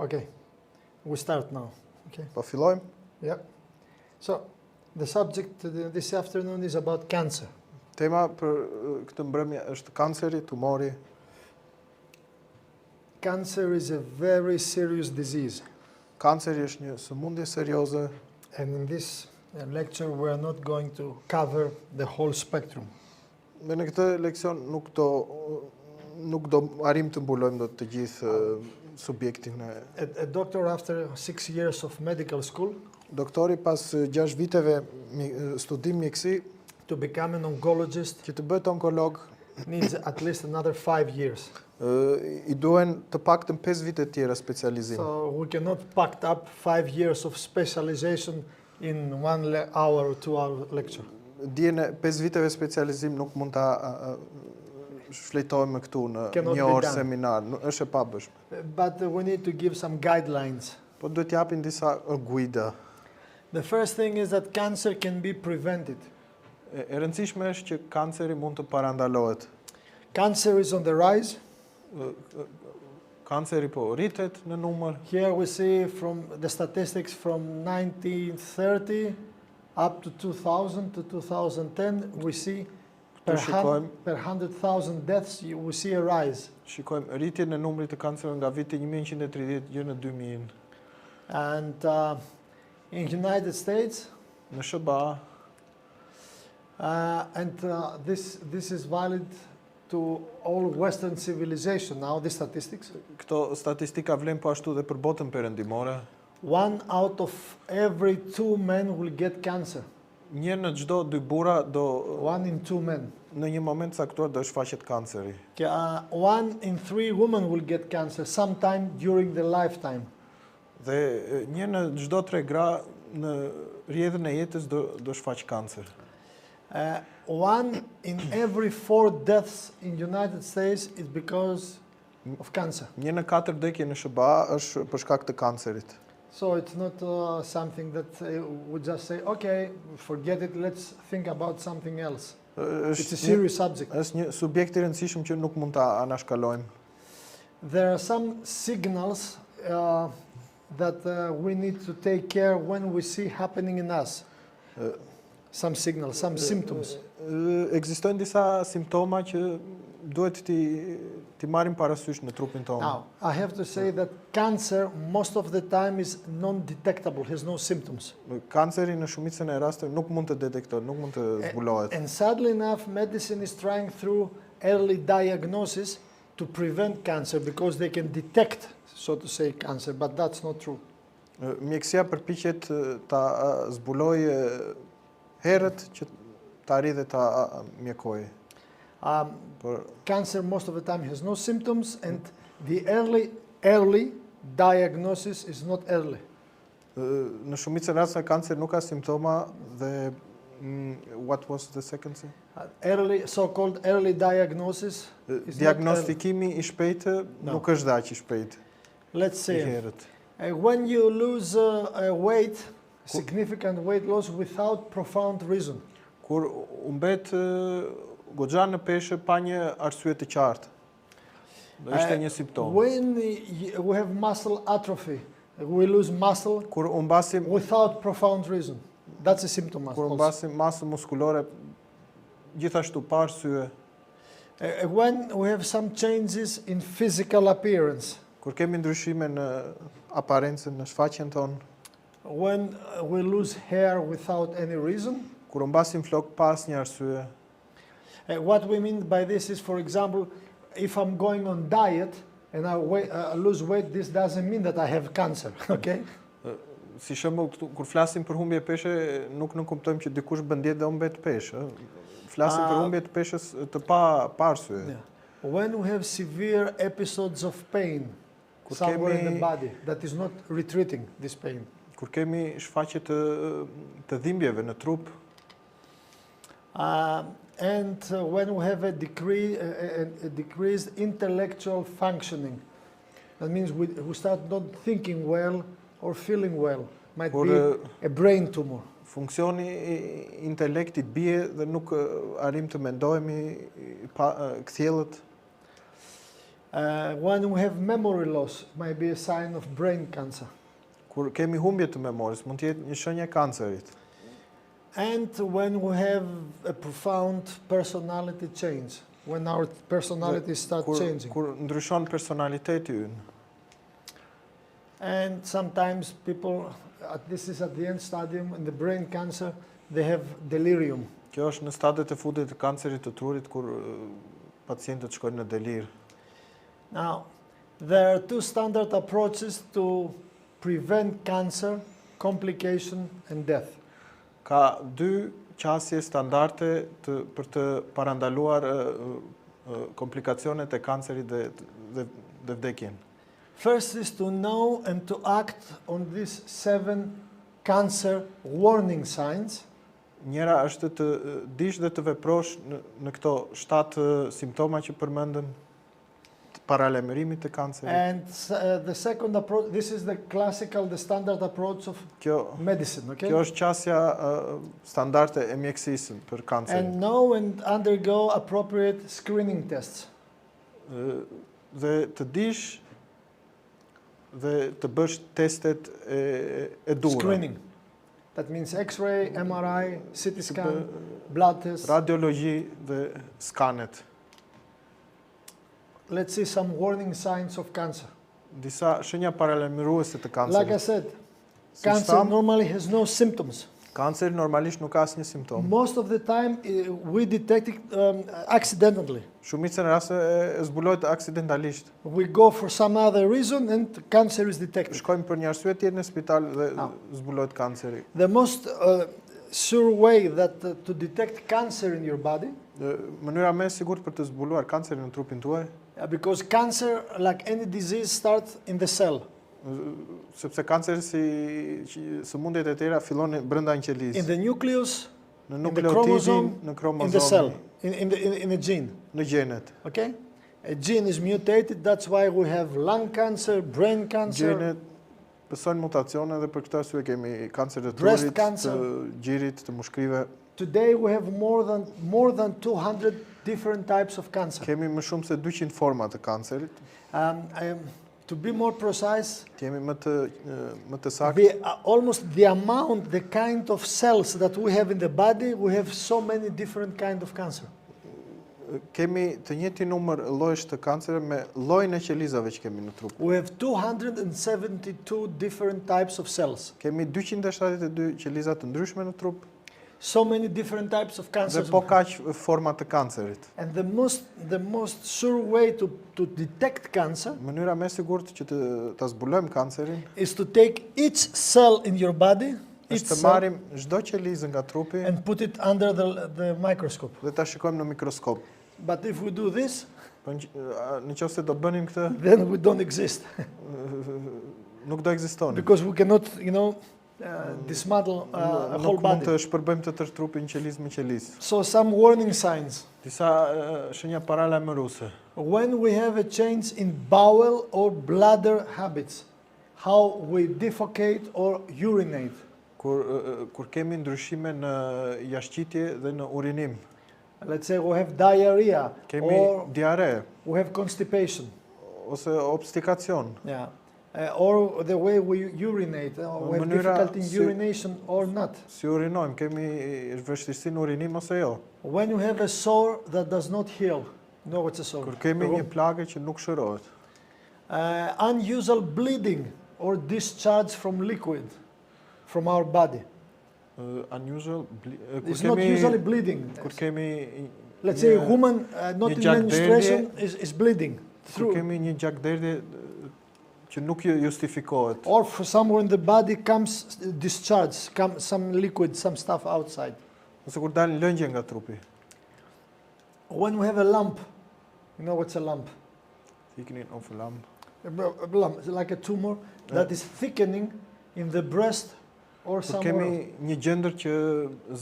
Okay, we start now. Okay. Po fillojmë. Yeah. So, the subject this afternoon is about cancer. Tema për këtë mbrëmje është kanceri, tumori. Cancer is a very serious disease. Kanceri është një sëmundje serioze. And in this lecture, we are not going to cover the whole spectrum. Dhe në këtë leksion nuk do arrim të mbulojmë dot të gjithë subjektin e. A doctor after 6 years of medical school, Doktori pas 6 viteve studim mjekësi, to become an oncologist, që të bëhet onkolog, needs at least another 5 years. I duhen të paktën 5 vite tjera specializim. So we cannot pack up 5 years of specialization in 1 hour or 2 hour lecture. Dijen e 5 viteve specializim nuk mund ta shfletojmë këtu në Cannot një be orë done. seminar, është e pabërshme. But we need to give some guidelines. Po duhet t'japin disa guida. The first thing is that cancer can be prevented. E rëndësishme është që kanceri mund të parandalohet. Cancer is on the rise. Kanceri po rritet në numër. Here we see from the statistics from 1930 up to 2000 to 2010, we see per 100,000 deaths, we see a rise. Shikojmë rritjen e numrit të kancerëve nga viti 1930 deri në 2000. And in United States, Në SBA, this is valid to all Western civilization now, these statistics. këto statistika vlen po ashtu dhe për botën perëndimore. 1 out of every 2 men will get cancer. Një në çdo 2 burra 1 in 2 men. në një moment caktuar do shfaqet kanceri. 1 in 3 women will get cancer sometime during their lifetime. Dhe një në çdo 3 gra në rrjedhën e jetës do shfaq kancer. 1 in every 4 deaths in United States is because of cancer. Një në 4 vdekje në SBA është për shkak të kancerit. So it's not something that we just say, okay, forget it, let's think about something else. It's a serious subject. Është një subjekt i rëndësishëm që nuk mund ta anashkalojmë. There are some signals that we need to take care when we see happening in us. Some signals, some symptoms. Ekzistojnë disa simptoma që duhet ti marrim parasysh në trupin tonë. Now, I have to say that cancer most of the time is non-detectable, has no symptoms. Kanceri në shumicën e rasteve nuk mund të detektohet, nuk mund të zbulohet. And sadly enough, medicine is trying through early diagnosis to prevent cancer because they can detect, so to say, cancer, but that's not true. Mjekësia përpiqet ta zbulojë herët që ta arrijë dhe ta mjekojë. Cancer most of the time has no symptoms, and the early diagnosis is not early. Në shumicën e rasteve kanceri nuk ka simptoma dhe what was the second thing? So-called early diagnosis is Diagnostikimi i shpejtë nuk është dhe aq i shpejtë. Let's I say, herët. when you lose weight, significant weight loss without profound reason, Kur u mbet goxha në peshë pa një arsye të qartë. Do ishte një simptom. when we have muscle atrophy, we lose muscle Kur u mbasim without profound reason, that's a symptom kur also. mbasim masë muskulore gjithashtu pa arsye. When we have some changes in physical appearance, Kur kemi ndryshime në aparencën, në shfaqjen tonë, when we lose hair without any reason. kur u mbasim flok pa asnjë arsye. What we mean by this is, for example, if I'm going on diet and I lose weight, this doesn't mean that I have cancer, okay? Si shembull, kur flasim për humbje peshe, nuk kuptojmë që dikush bën dietë dhe u mbet peshë. Flasim për humbje të peshës të pa arsye. Yeah. When we have severe episodes of pain somewhere in the body that is not retreating this pain. Kur kemi shfaqje të dhimbjeve në trup, and when we have a decreased intellectual functioning, that means we start not thinking well or feeling well. Might be a brain tumor. Funksioni i intelektit bie dhe nuk arrim të mendojmë, kthjellët. When we have memory loss, might be a sign of brain cancer. Kur kemi humbje të memorisë, mund të jetë një shenjë e kancerit. And when we have a profound personality change, when our personality starts changing. Kur ndryshon personaliteti ynë. And sometimes people, this is at the end stadium in the brain cancer, they have delirium. Kjo është në stadiet e fundit të kancerit të trurit kur pacientët shkojnë në delir. Now, there are two standard approaches to prevent cancer, complication and death. Ka dy qasje standarde për të parandaluar komplikacionet e kancerit dhe vdekjen. First is to know and to act on these 7 cancer warning signs. Njëra është të dish dhe të veprosh në këto 7 simptoma që përmendëm para lajmërimit të kancerit. And the second approach, this is the classical, the standard approach of medicine, okay? Kjo është qasja standarde e mjekësisë për kancerin. And know and undergo appropriate screening tests. Dhe të dish dhe të bësh testet e duhura. Screening. That means X-ray, MRI, CT scan, blood test. Radiologji dhe skanet. Let's see some warning signs of cancer. Disa shenja paralajmëruese të kancerit. Like I said, cancer normally has no symptoms. Kanceri normalisht nuk ka asnjë simptom. Most of the time we detect it accidentally. Shumica në raste e zbulohet aksidentalisht. We go for some other reason and cancer is detected. Shkojmë për një arsye tjetër në spital dhe zbulohet kanceri. The most sure way that to detect cancer in your body, mënyra më e sigurt për të zbuluar kancerin në trupin tuaj, because cancer, like any disease, starts in the cell. Sepse kanceri si sëmundjet e tjera fillon brenda një qelizë. In the nucleus, në in the chromosome, në kromozomin, in the cell, in a gene. Në gjenet. Okay? A gene is mutated, that's why we have lung cancer, brain cancer. Gjenet pësojnë mutacione dhe për këtë arsye kemi kancer të breast trurit, cancer, të gjirit, të mushkrive. Today we have more than 200 different types of cancer. Kemi më shumë se 200 forma të kancerit. To be more precise, Kemi më të saktë, almost the amount, the kind of cells that we have in the body, we have so many different kind of cancer. Kemi të njëjtin numër llojesh të kancerit me llojin e qelizave që kemi në trup. We have 272 different types of cells. Kemi 272 qeliza të ndryshme në trup. So many different types of cancer. Dhe po kaq forma të kancerit. And the most sure way to detect cancer, mënyra më e sigurt që ta zbulojmë kancerin, is to take each cell in your body, është të marrim çdo qelizë nga trupi and put it under the microscope. Dhe ta shikojmë në mikroskop. But if we do this, nëse do bënim këtë, then we don't exist. Nuk do ekzistoni. Because we cannot, dismantle a whole Nuk mund body. të shpërbëjmë të tërë trupin qelizë me qelizë. So some warning signs. Disa shenja paralajmëruese. When we have a change in bowel or bladder habits, how we defecate or urinate. Kur kemi ndryshime në jashtëqitje dhe në urinim. Let's say we have diarrhea, Kemi or diare we have constipation. ose obstikacion. Yeah. Or the way we urinate, or we have difficulty in urination or not. Si urinojmë, kemi vështirësi në urinim ose jo. When you have a sore that does not heal, you know what's a sore? Kur kemi një plagë që nuk shërohet. Unusual bleeding or discharge from liquid from our body. Unusual, It's not usually bleeding. Kur kemi Let's say a woman not in menstruation is bleeding kur through. kemi një gjakderdhje që nuk justifikohet. Or for somewhere in the body comes discharge, comes some liquid, some stuff outside. Ose kur dalin lëngje nga trupi. When we have a lump, you know what's a lump? Thickening of a lump. A lump, it's like a tumor that is thickening in the breast or Kur somewhere else. kemi një gjendër që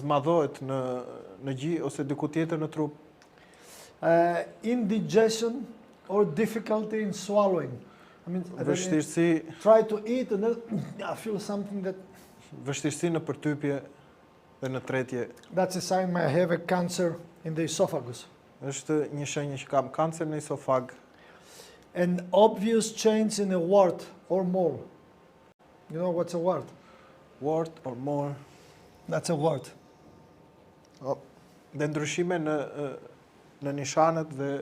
zmadhohet në gji ose diku tjetër në trup. Indigestion or difficulty in swallowing. I mean, Vështirësi, try to eat and then I feel something that vështirësi në përtypje dhe në tretje. that's a sign I have a cancer in the esophagus. Është një shenjë që kam kancer në isofag. an obvious change in a wart or mole. You know what's a wart? Wart or more. That's a wart. Dhe ndryshime në nishanet dhe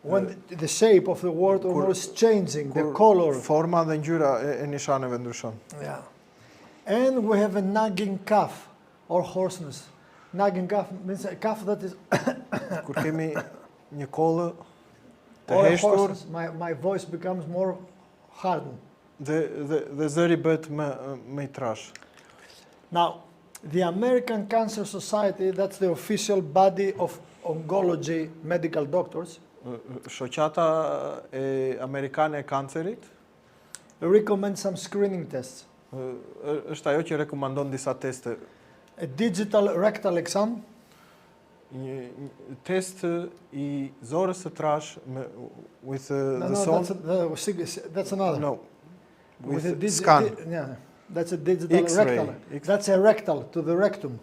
When the shape of the wart or Kur- mole is changing, the kur color. forma dhe ngjyra e nishaneve ndryshon. Yeah. And we have a nagging cough or hoarseness. Nagging cough means a cough that is Kur kemi një kollë të or a heshtur hoarseness. My voice becomes more hardened. dhe zëri bëhet më i trash. Now, the American Cancer Society, that's the official body of oncology medical doctors, Shoqata e Amerikane e Kancerit recommend some screening tests. Është ajo që rekomandon disa teste. A digital rectal exam, Një test i zorës së trash with the no, sound. that's another. No. With a scan. Yeah, that's a digital X-ray. rectal. That's a rectal to the rectum,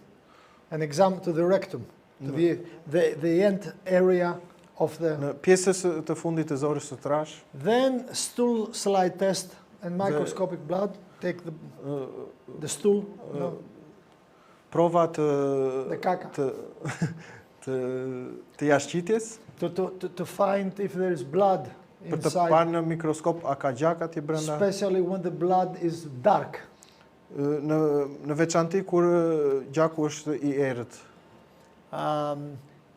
an exam to the rectum, to the end area of the. Në pjesës të fundit të zorës së trash, Then stool slide test and microscopic blood. Take the stool, no, prova the caca, të jashqitjes, to find if there is blood për të inside, parë në mikroskop a ka gjak atje brenda. especially when the blood is dark. Në veçanti kur gjaku është i errët.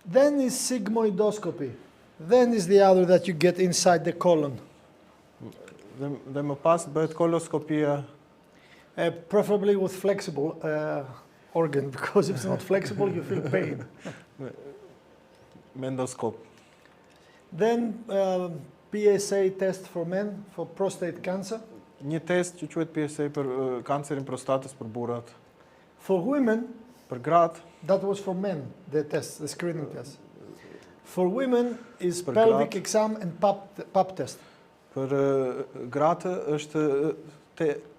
Then is sigmoidoscopy. Then is the other that you get inside the colon. Dhe më pas bëhet koloskopia, Preferably with flexible organ, because if it's not flexible, you feel pain. me endoskop. Then PSA test for men for prostate cancer. Një test që quhet PSA për kancerin prostatës për burrat. For women, Për gratë, that was for men, the test, the screening test. For women is Per pelvic grad. exam and pap test. për gratë është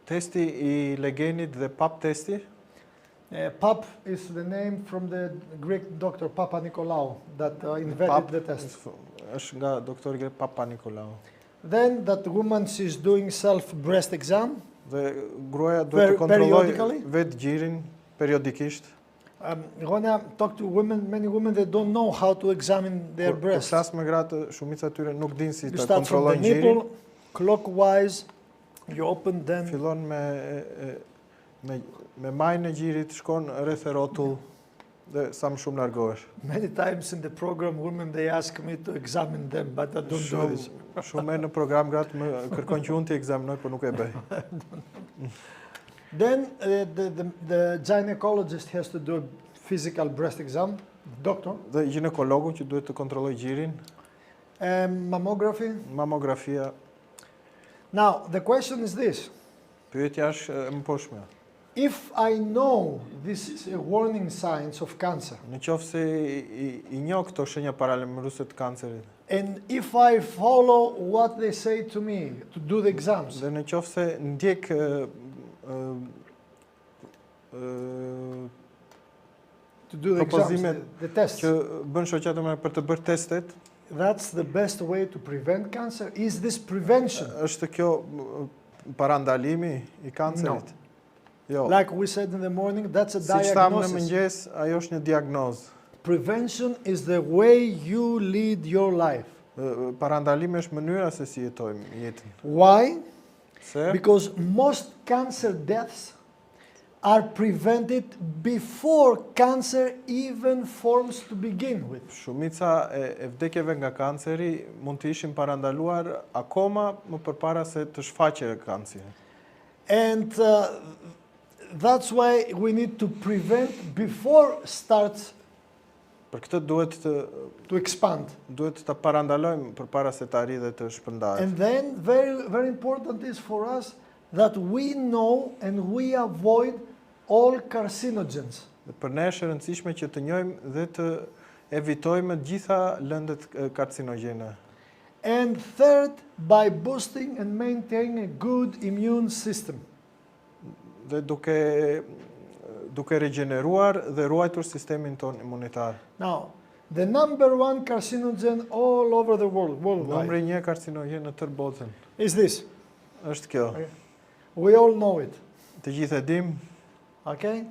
testi i legenit dhe pap testi. Pap is the name from the Greek doctor Papa Nikolaou that invented the test. Është nga doktori grek Papa Nikolaou. Then that woman she's doing self breast exam. Dhe gruaja duhet të kontrollojë Periodically? vetë gjirin periodikisht. When I talk to women, many women they don't know how to examine their Kur breasts. flas me gratë, shumica e tyre nuk dinë si You ta start from the kontrollojnë gjirin. nipple, clockwise, you open then. Fillon me majën e gjirit, shkon rreth e rrotull dhe sa më shumë largohesh. Many times in the program, women they ask me to examine them, but I don't do this. Shumë në program gratë më kërkon që unë t'i ekzaminoj, por nuk e bëj. Then the gynecologist has to do a physical breast exam, doctor, Dhe ginekologu që duhet të kontrollojë gjirin, mammography. mamografia. Now, the question is this. Pyetja është e mëposhme. If I know these warning signs of cancer, Në qoftë se i njoh këto shenja paralajmëruese të kancerit, and if I follow what they say to me to do the exams, dhe në qoftë se ndjek to do the exams, propozimet the tests, që bën shoqata më për të bërë testet, that's the best way to prevent cancer. Is this prevention? është kjo parandalimi i kancerit? Jo. Like we said in the morning, that's a Siç thamë në diagnosis. mëngjes, ajo është një diagnozë. Prevention is the way you lead your life. Parandalimi është mënyra se si jetojmë jetën. Why? Se Because most cancer deaths are prevented before cancer even forms to begin with. shumica e vdekjeve nga kanceri mund të ishin parandaluar akoma më përpara se të shfaqe kanceri. And that's why we need to prevent before starts Për këtë duhet to expand. të parandalojmë përpara se të arrijë dhe të shpërndahet. And then very, very important is for us that we know and we avoid all carcinogens. Dhe për ne është e rëndësishme që të njohim dhe të evitojmë të gjitha lëndët karcinogjene. And third, by boosting and maintaining a good immune system. Dhe duke regjeneruar dhe ruajtur sistemin ton imunitar. Now, The number one carcinogen all over the world, worldwide, Numri 1 karcinogjen në tërë botën. is this. Është kjo. Okay. We all know it. Të gjithë e dim, Okay?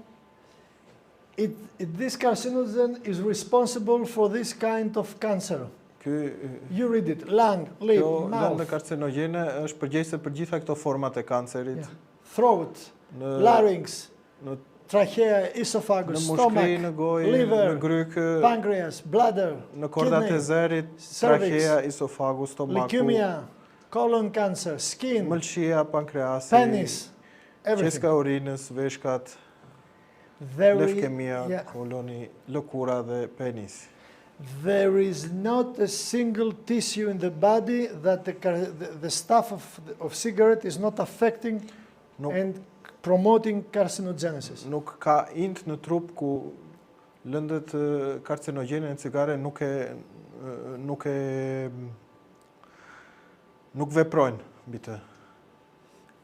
This carcinogen is responsible for this kind of cancer. ky You read it. Lung, lip, kjo lëndë mouth, karcinogjene është përgjegjëse për gjitha këto format e kancerit. yeah, throat, Në larynx, në trachea, në esophagus, mushkëri, stomach, në gojë, liver, në gryk, pancreas, bladder, në kordat e kidney, zerit, cervix, trachea, esofagus, stomaku, leukemia, colon cancer, skin, mëlçia, pankreasi, penis, everything. qeska e urinës, veshkat, lefkemia, Yeah. koloni, lëkura dhe penis. There is not a single tissue in the body that the stuff of cigarette is not affecting Nuk, and promoting carcinogenesis. nuk ka int në trup ku lëndët karcinogjene në cigare nuk veprojnë mbi të.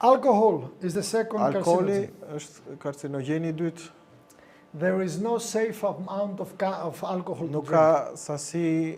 Alcohol is the second Alkooli carcinogen. është karcinogjeni I dytë. There is no safe amount of alcohol to Nuk drink. ka sasi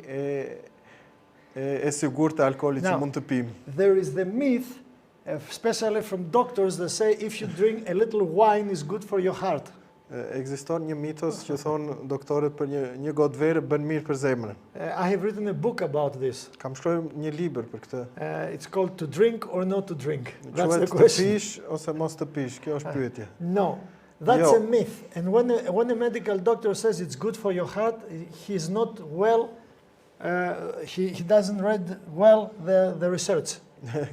e sigurt e alkoolit që Now, mund të pim. There is the myth, especially from doctors, that say if you drink a little wine is good for your heart. Ekziston një mitos që thonë doktorët për një gotë verë bën mirë për zemrën. I have written a book about this. Kam shkruar një libër për këtë. It's called To Drink or Not to Drink. That's the Quhet të question. pish ose mos të pish, kjo është pyetja. No, that's Jo. a myth. And when a medical doctor says it's good for your heart, he's not well, he doesn't read well the research.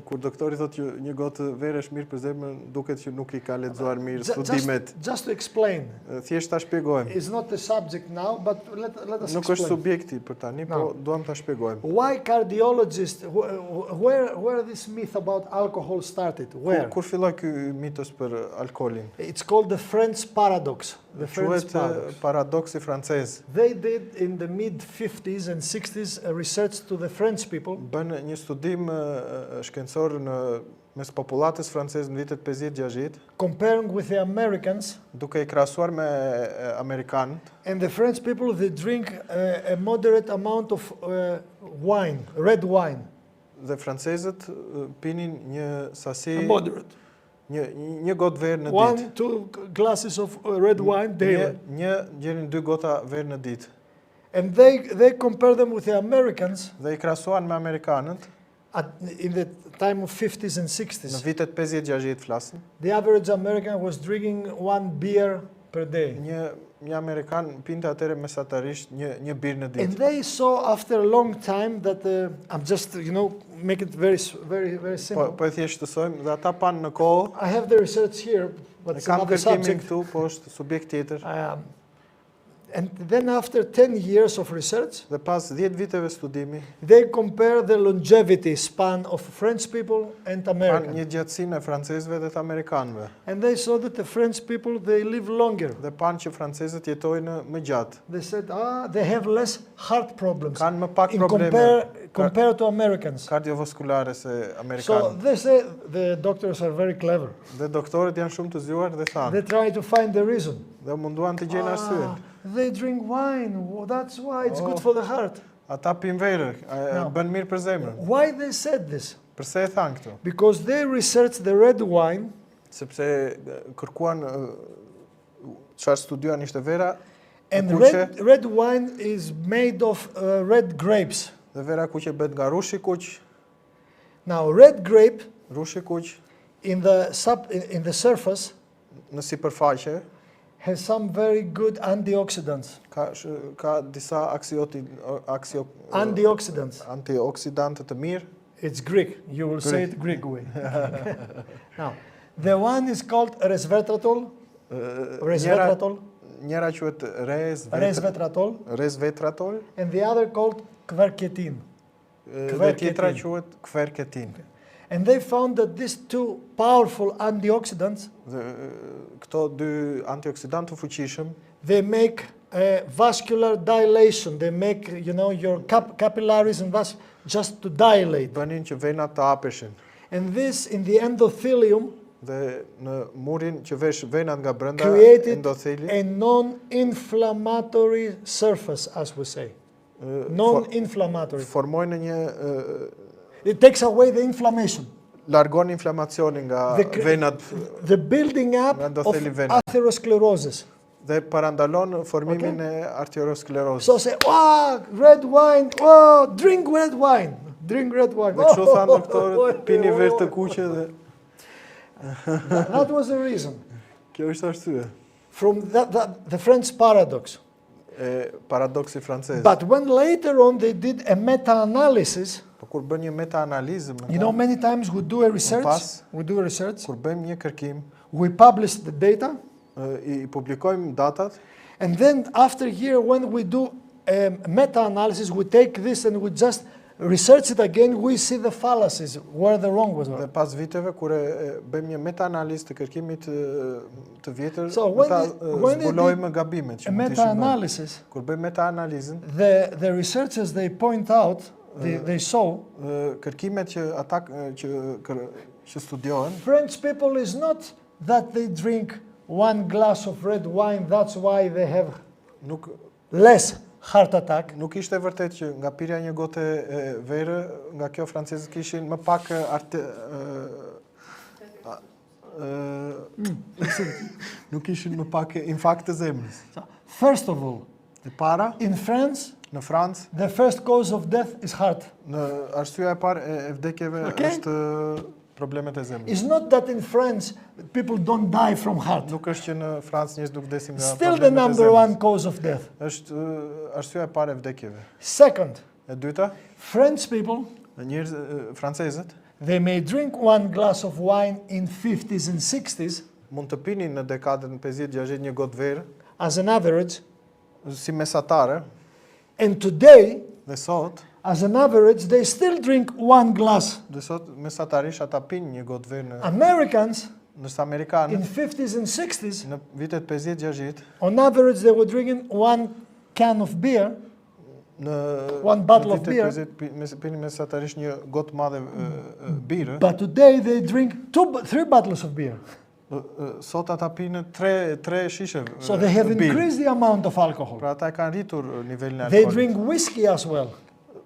Kur doktori thotë që një gotë verë është mirë për zemrën, duket që nuk I ka lexuar mirë studimet. Just to explain, Thjesht ta shpjegojmë. it's not the subject now, but let us Nuk është explain. subjekti për tani, po duam ta shpjegojmë. Why cardiologists, where this myth about alcohol started? Where? Kur filloi ky mitos për alkoolin? It's called the French paradox. The French Quhet paradox. paradoksi francez. They did in the mid-50s and 60s a research to the French people. Bën një studim shkencor në mes popullatës franceze në vitet 50-60, Comparing with the Americans, duke I krahasuar me amerikanët, and the French people, they drink a moderate amount of wine, red wine. dhe francezët pinin një sasi Moderate. një gotë verë në ditë. 1-2 glasses of red wine daily. Gjerin 2 gota verë në ditë. And they compare them with the Americans Dhe I krahasuan me amerikanët in the time of 50s and në 60s. vitet 50-60 flasin. The average American was drinking 1 beer per day. Një amerikan pinte atëre mesatarisht një birë në And ditë. they saw after a long time that I'm just, make it very simple. Po e thjeshtësojmë dhe ata panë në kohë. I have the research here, but E it's kam another kërkimin subject. këtu, po është subjekt tjetër. And then after 10 years of research, Dhe pas 10 viteve studimi, they compare the longevity span of French people and panë Americans. një gjatësinë e francezëve dhe të amerikanëve. And they saw that the French people, they live longer. Dhe panë që francezët jetojnë më gjatë. They said, they have less heart problems Kanë më pak in probleme compared to Americans. kardiovaskulare se So amerikanët. they say the doctors are very clever. Dhe doktorët janë shumë të zgjuar dhe They thanë, try to find the reason. dhe munduan të gjejnë arsyeën. They drink wine. That's why it's good Oh. for the heart. Ata pinë verë, No. bën mirë për zemrën. Why they said this? Përse e thanë këto? Because they researched the red wine, Sepse kërkuan çfarë studiuan ishte vera and kuqe, red wine is made of red grapes. dhe vera kuqe bëhet nga rushi kuq, Now, red grape rushi kuq in the surface në sipërfaqe has some very good antioxidants. ka disa Antioxidants. antioksidantë të mirë. It's Greek. You will say it Greek way. Now, the one is called resveratrol. Resveratrol. Njëra quhet Resveratrol. resveratrol, And the other called quercetin. dhe tjetra quhet quercetin. And they found that these two powerful antioxidants, Dhe këto dy antioksidantë të fuqishëm they make vascular dilation. They make, your capillaries and just to dilate. bënin që venat të hapeshin. And this, in the endothelium, Dhe në murin që vesh venat nga brenda created endotheli, a non-inflammatory surface, as we say. non-inflammatory. Formojnë një It takes away the inflammation. largon inflamacionin nga The cre- venat The building up Nga of endotheli venat. atherosclerosis. dhe parandalon formimin e arteriosklerozës. So say, red wine, drink red wine. Drink red wine. Dhe kështu thanë doktorët, pini verë të kuqe dhe That was the reason. kjo është arsye. From the French paradox. E paradoksi francez. But when later on they did a meta-analysis, Po kur bën një meta-analizë, you know, many times we do a research, pas. Kur bëjmë një kërkim, we publish the data, i publikojmë datat, and then after here when we do a meta-analysis, we take this and we just research it again, we see the fallacies, where the wrong was. dhe pas viteve kur e bëjmë një meta-analizë të kërkimit të vjetër, So when they zbulojmë gabimet që A mund të ishin bërë. meta-analysis, Kur bëjmë meta-analizën, the researchers, they point out, they saw, kërkimet që studiohen, French people is not that they drink 1 glass of red wine, that's why they have nuk less heart attack. Nuk ishte vërtet që nga pirja një gote e verë, nga kjo francezët kishin më pak nuk ishin më pak infarkt të zemrës. First of all, E para, in France, në Francë, the first cause of death is heart. në arsyeja e parë e vdekjeve Okay. është problemet e zemrës. It's not that in France people don't die from heart. Nuk është që në Francë njerëz nuk vdesin nga Still the problemet e number zemrës. one cause of death. Është arsyeja e parë e vdekjeve. Second, E dyta, French people, njerëz francezët they may drink 1 glass of wine in 50s and 60s mund të pinin në dekadën 50-60 një gotë verë, as an average, si mesatare, and today, dhe sot as an average, they still drink 1 glass. Dhe sot mesatarisht ata pinë një gotë verë në Americans, ndërsa amerikanë in 50s and 60s, në vitet 50-60 on average, they were drinking 1 can of beer, në One bottle në of vitet beer. 50 pinin mesatarisht një gotë madhe bire. but today they drink 3 bottles of beer. Sot ata pinë 3 shishe So they have bire. increased the amount of alcohol. Pra ata e kanë rritur nivelin e They alkoolit. drink whiskey as well.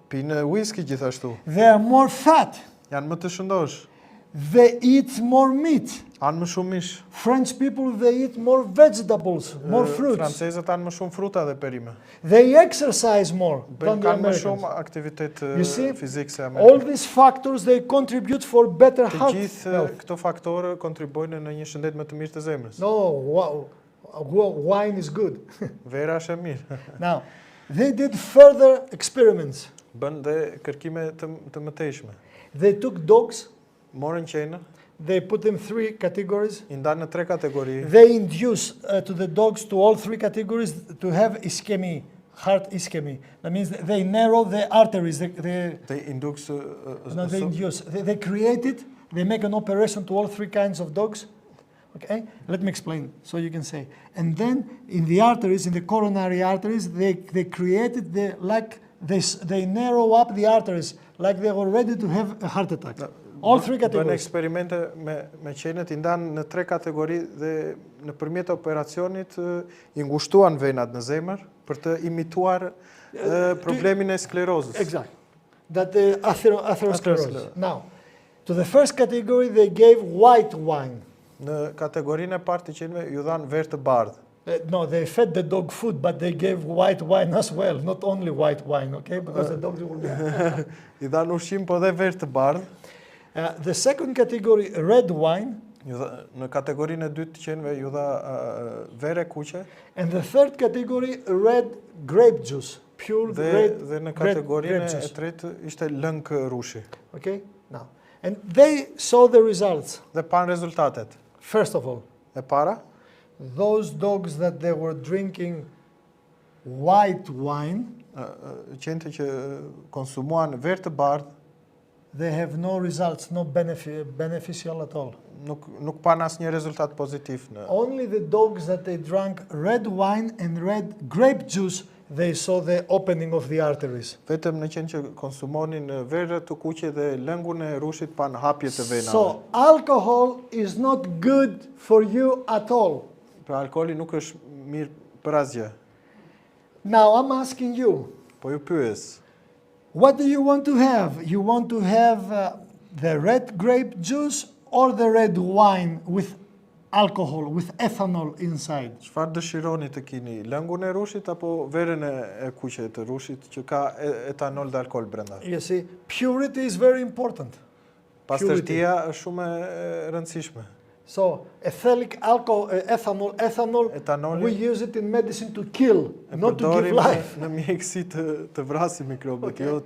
Pinë whisky gjithashtu. They are more fat. Janë më të shëndosh. They eat more meat. Hanë më shumë mish. French people, they eat more vegetables, more fruits. Francezët hanë më shumë fruta dhe perime. They exercise more than the Kanë më Americans. shumë aktivitet You see, fizik se All Amerikanët. these factors, they contribute for better Të health. gjithë këto faktorë kontribojnë në një shëndet më të mirë të zemrës. No, wine is good. Vera është e mirë. Now, they did further experiments. Bën dhe kërkime të mëtejshme. They took dogs, Morën qenë, they put them 3 categories. i ndanë në 3 kategori. They induce to the dogs, to all 3 categories, to have ischemia, heart ischemia. That means they narrow the arteries. They induks No, they induce. They create it. They make an operation to all 3 kinds of dogs. Okay, let me explain so you can say. And then in the arteries, in the coronary arteries, they created they narrow up the arteries like they were ready to have a heart attack. All 3 Bën categories. eksperimente me qenët, i ndanë në 3 kategori dhe në përmjet operacionit i ngushtuan venat në zemër për të imituar problemin e sklerozës. Exactly. That the atherosclerosis. Atherosclerosis. Now, to the first category, they gave white wine. Në kategorinë e parë të qenëve ju dhanë verë të bardhë. No, they fed the dog food, but they gave white wine as well, not only white wine, okay? Because the dogs will be... I dhanë ushqim po dhe verë të bardhë. The second category, red wine. Në kategorinë e dytë të qenëve ju dha verë e kuqe. And the third category, red grape juice. Pure red Dhe në grape kategorinë e juice. tretë ishte lëng rushi. Okay? Now, and they saw the results. Dhe panë rezultatet. First of all, E para, those dogs that they were drinking white wine, qenët që konsumuan verë të bardhë, they have no results, no beneficial at all. nuk pan asnjë rezultat pozitiv në. Only the dogs that they drank red wine and red grape juice, they saw the opening of the arteries. Vetëm në qenë që konsumonin verë të kuqe dhe lëngun e rushit pan hapje të venave. So, alcohol is not good for you at all. Pra alkooli nuk është mirë për asgjë. Now, I'm asking you, Po ju pyes, what do you want to have? You want to have the red grape juice or the red wine with alcohol, with ethanol inside? çfarë dëshironi të kini? Lëngun e rushit apo verën e kuqe të rushit që ka etanol dhe alkool brenda? You see, purity is very important. Pastërtia është shumë e rëndësishme. So, ethylic alcohol, ethanol, Etanoli we use it in medicine to kill, e not to give përdorim life. në mjekësi të vrasim mikrobët, Okay. jo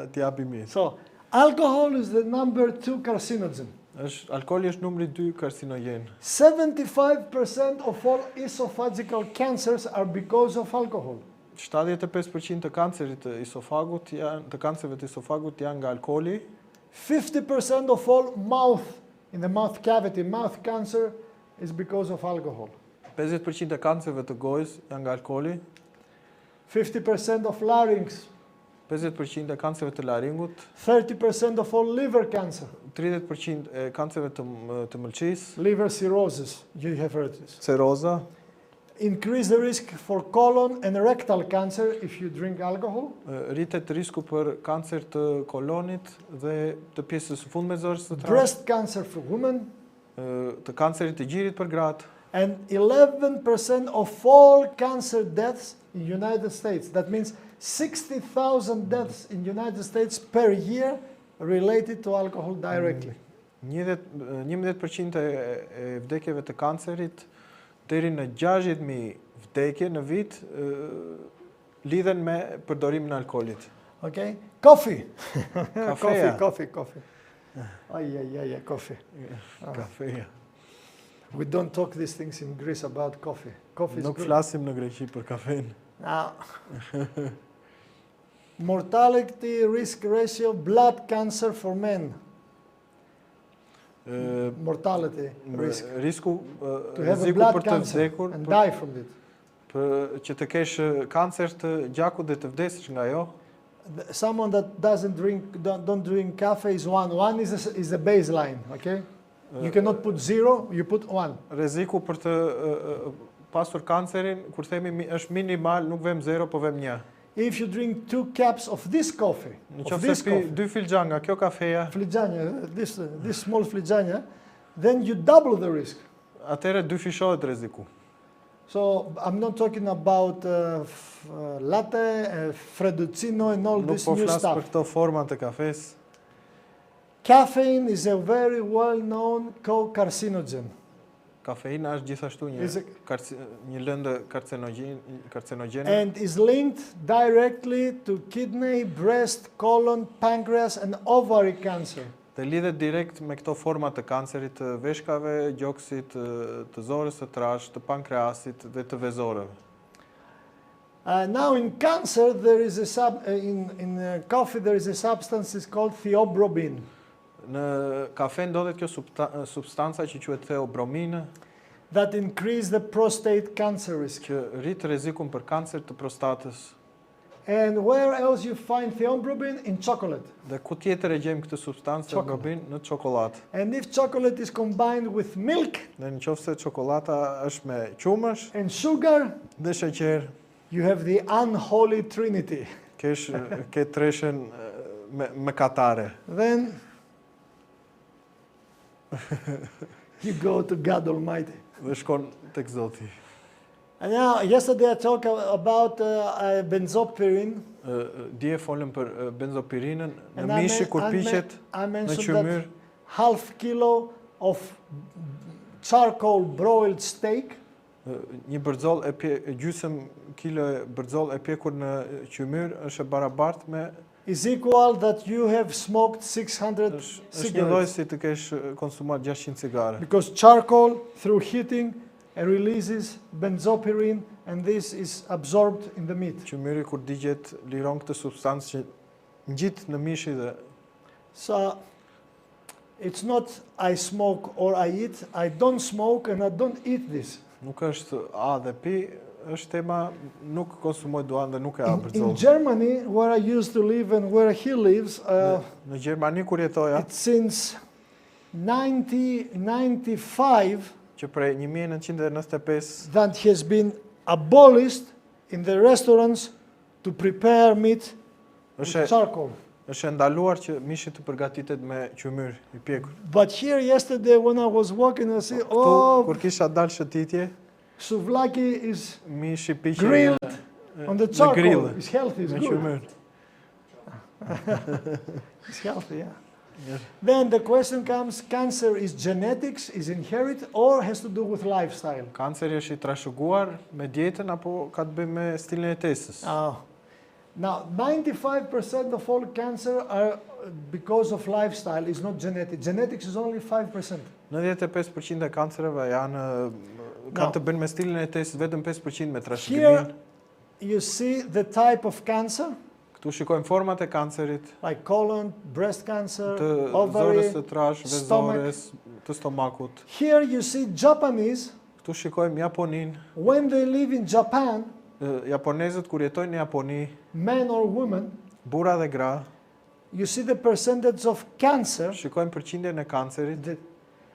të japi mirë. So, alcohol is the number 2 carcinogen. Alkooli është numri 2 karcinogen. 75% of all esophageal cancers are because of alcohol. 75% të kancerit të isofagut të kancerëve të isofagut janë nga alkooli. 50% of all in the mouth cavity, mouth cancer is because of alcohol. 50% e kancerëve të gojës janë nga alkooli. 50% of larynx, 50% e kancerëve të laringut, 30% of all liver cancer, 30% e kancerëve të mëlçisë, liver cirrhosis, you have heard this. ceroza, Increase the risk for colon and rectal cancer if you drink alcohol. rritet risku për kancer të kolonit dhe të pjesës së fundmezore të trashë, Breast cancer for women, të kancerit të gjirit për gratë, and 11% of all cancer deaths in United States. That means 60,000 deaths in United States per year related to alcohol directly. 11% e vdekjeve të kancerit deri në 60.000 vdekje në vit lidhen me përdorimin e alkoolit. Okay? Coffee. Kafeja. Coffee. Coffee. Kafeja. We don't talk these things in Greece about coffee. Coffee is Nuk good. flasim në Greqi për kafen. Now, mortality risk ratio, blood cancer for men. Mortality risk. Risku To have a rreziku blood për të cancer vdekur, and die from it. që të kesh kancer të gjakut dhe të vdesësh nga ajo. Someone that don't drink coffee is one. One is the baseline, okay? You cannot put 0, you put 1. Rreziku për të pasur kancerin, kur themi është minimal, nuk vëm 0, po vëm 1. If you drink 2 cups of this coffee, Nëse pi 2 filxhan nga kjo kafeja, fligania, this small fligania, then you double the risk. atëherë dyfishohet rreziku. So I'm not talking about latte, frappuccino, and all Nuk this po new flas për stuff. këto forma të kafes. Caffeine is a very well-known co-carcinogen. Kafeina është gjithashtu një lëndë karcinogjene And is linked directly to kidney, breast, colon, pancreas, and ovary cancer. dhe lidhet direkt me këto forma të kancerit të veshkave, gjoksit, të zorës së trashë, të pankreasit dhe të vezorëve. Now in cancer, there is in coffee there is a substance is called theobromine. Në kafe ndodhet kjo substanca që quhet theobrominë, That increase the prostate cancer risk. që rrit rrezikun për kancer të prostatës. And where else you find theobromine? In chocolate. Dhe ku tjetër e gjejmë këtë substancë theobromin? Në çokoladë. And if chocolate is combined with milk Dhe nëse çokolata është me qumësh and sugar, dhe sheqer, you have the unholy trinity. ke treshen me katare. Then you go to God Almighty. Dhe shkon tek Zoti. And now, yesterday I talked about benzopirin. Dje folëm për benzopirinën në And mishi kur piqet I në mentioned qymyr, that half kilo of charcoal broiled steak një bërzoll gjysmë kilo bërzoll e pjekur në qymyr është e barabartë me is equal that you have smoked 600 është një lloj cigarettes. si të kesh konsumuar 600 cigare. Because charcoal, through heating, releases benzopirin, and this is absorbed in the meat. Qymyri kur digjet liron këtë substancë që ngjit në mishi dhe So, it's not I smoke or I eat. I don't smoke and I don't eat this. nuk është a dhe pi, është tema nuk konsumoj duan dhe nuk e ha In bërzoll. Germany, where I used to live and where he lives, Në Gjermani kur jetoja, it's since 1995 që prej 1995 that has been abolished in the restaurants to prepare meat with Është charcoal. është ndaluar që mishi të përgatitet me qymyr i pjekur. But here yesterday when I was walking, I see, Këtu oh, kur kisha dalë shëtitje, souvlaki is mishi piqej grilled on the në charcoal. grill It's healthy, it's me good. qymyr. It's healthy, yeah. Yes. Then the question comes, cancer is genetics, is inherited, or has to do with lifestyle? Kanceri është i trashëguar me dietën apo ka të bëjë me stilin e jetesës? Now, 95% of all cancer are because of lifestyle, is not genetic. Genetics is only 5%. 95% e kancereve janë kanë të bëjnë me stilin e jetesës, vetëm 5% me Here trashëgiminë. you see the type of cancer, Këtu shikojmë format e kancerit, like colon, breast cancer, të ovary. zorës së trash, vezores, të stomakut. Here you see Japanese, Këtu shikojmë Japoninë. when they live in Japan, Japonezët kur jetojnë në Japoni, men or women, burra dhe gra, you see the percentage of cancer, shikojmë përqindjen e kancerit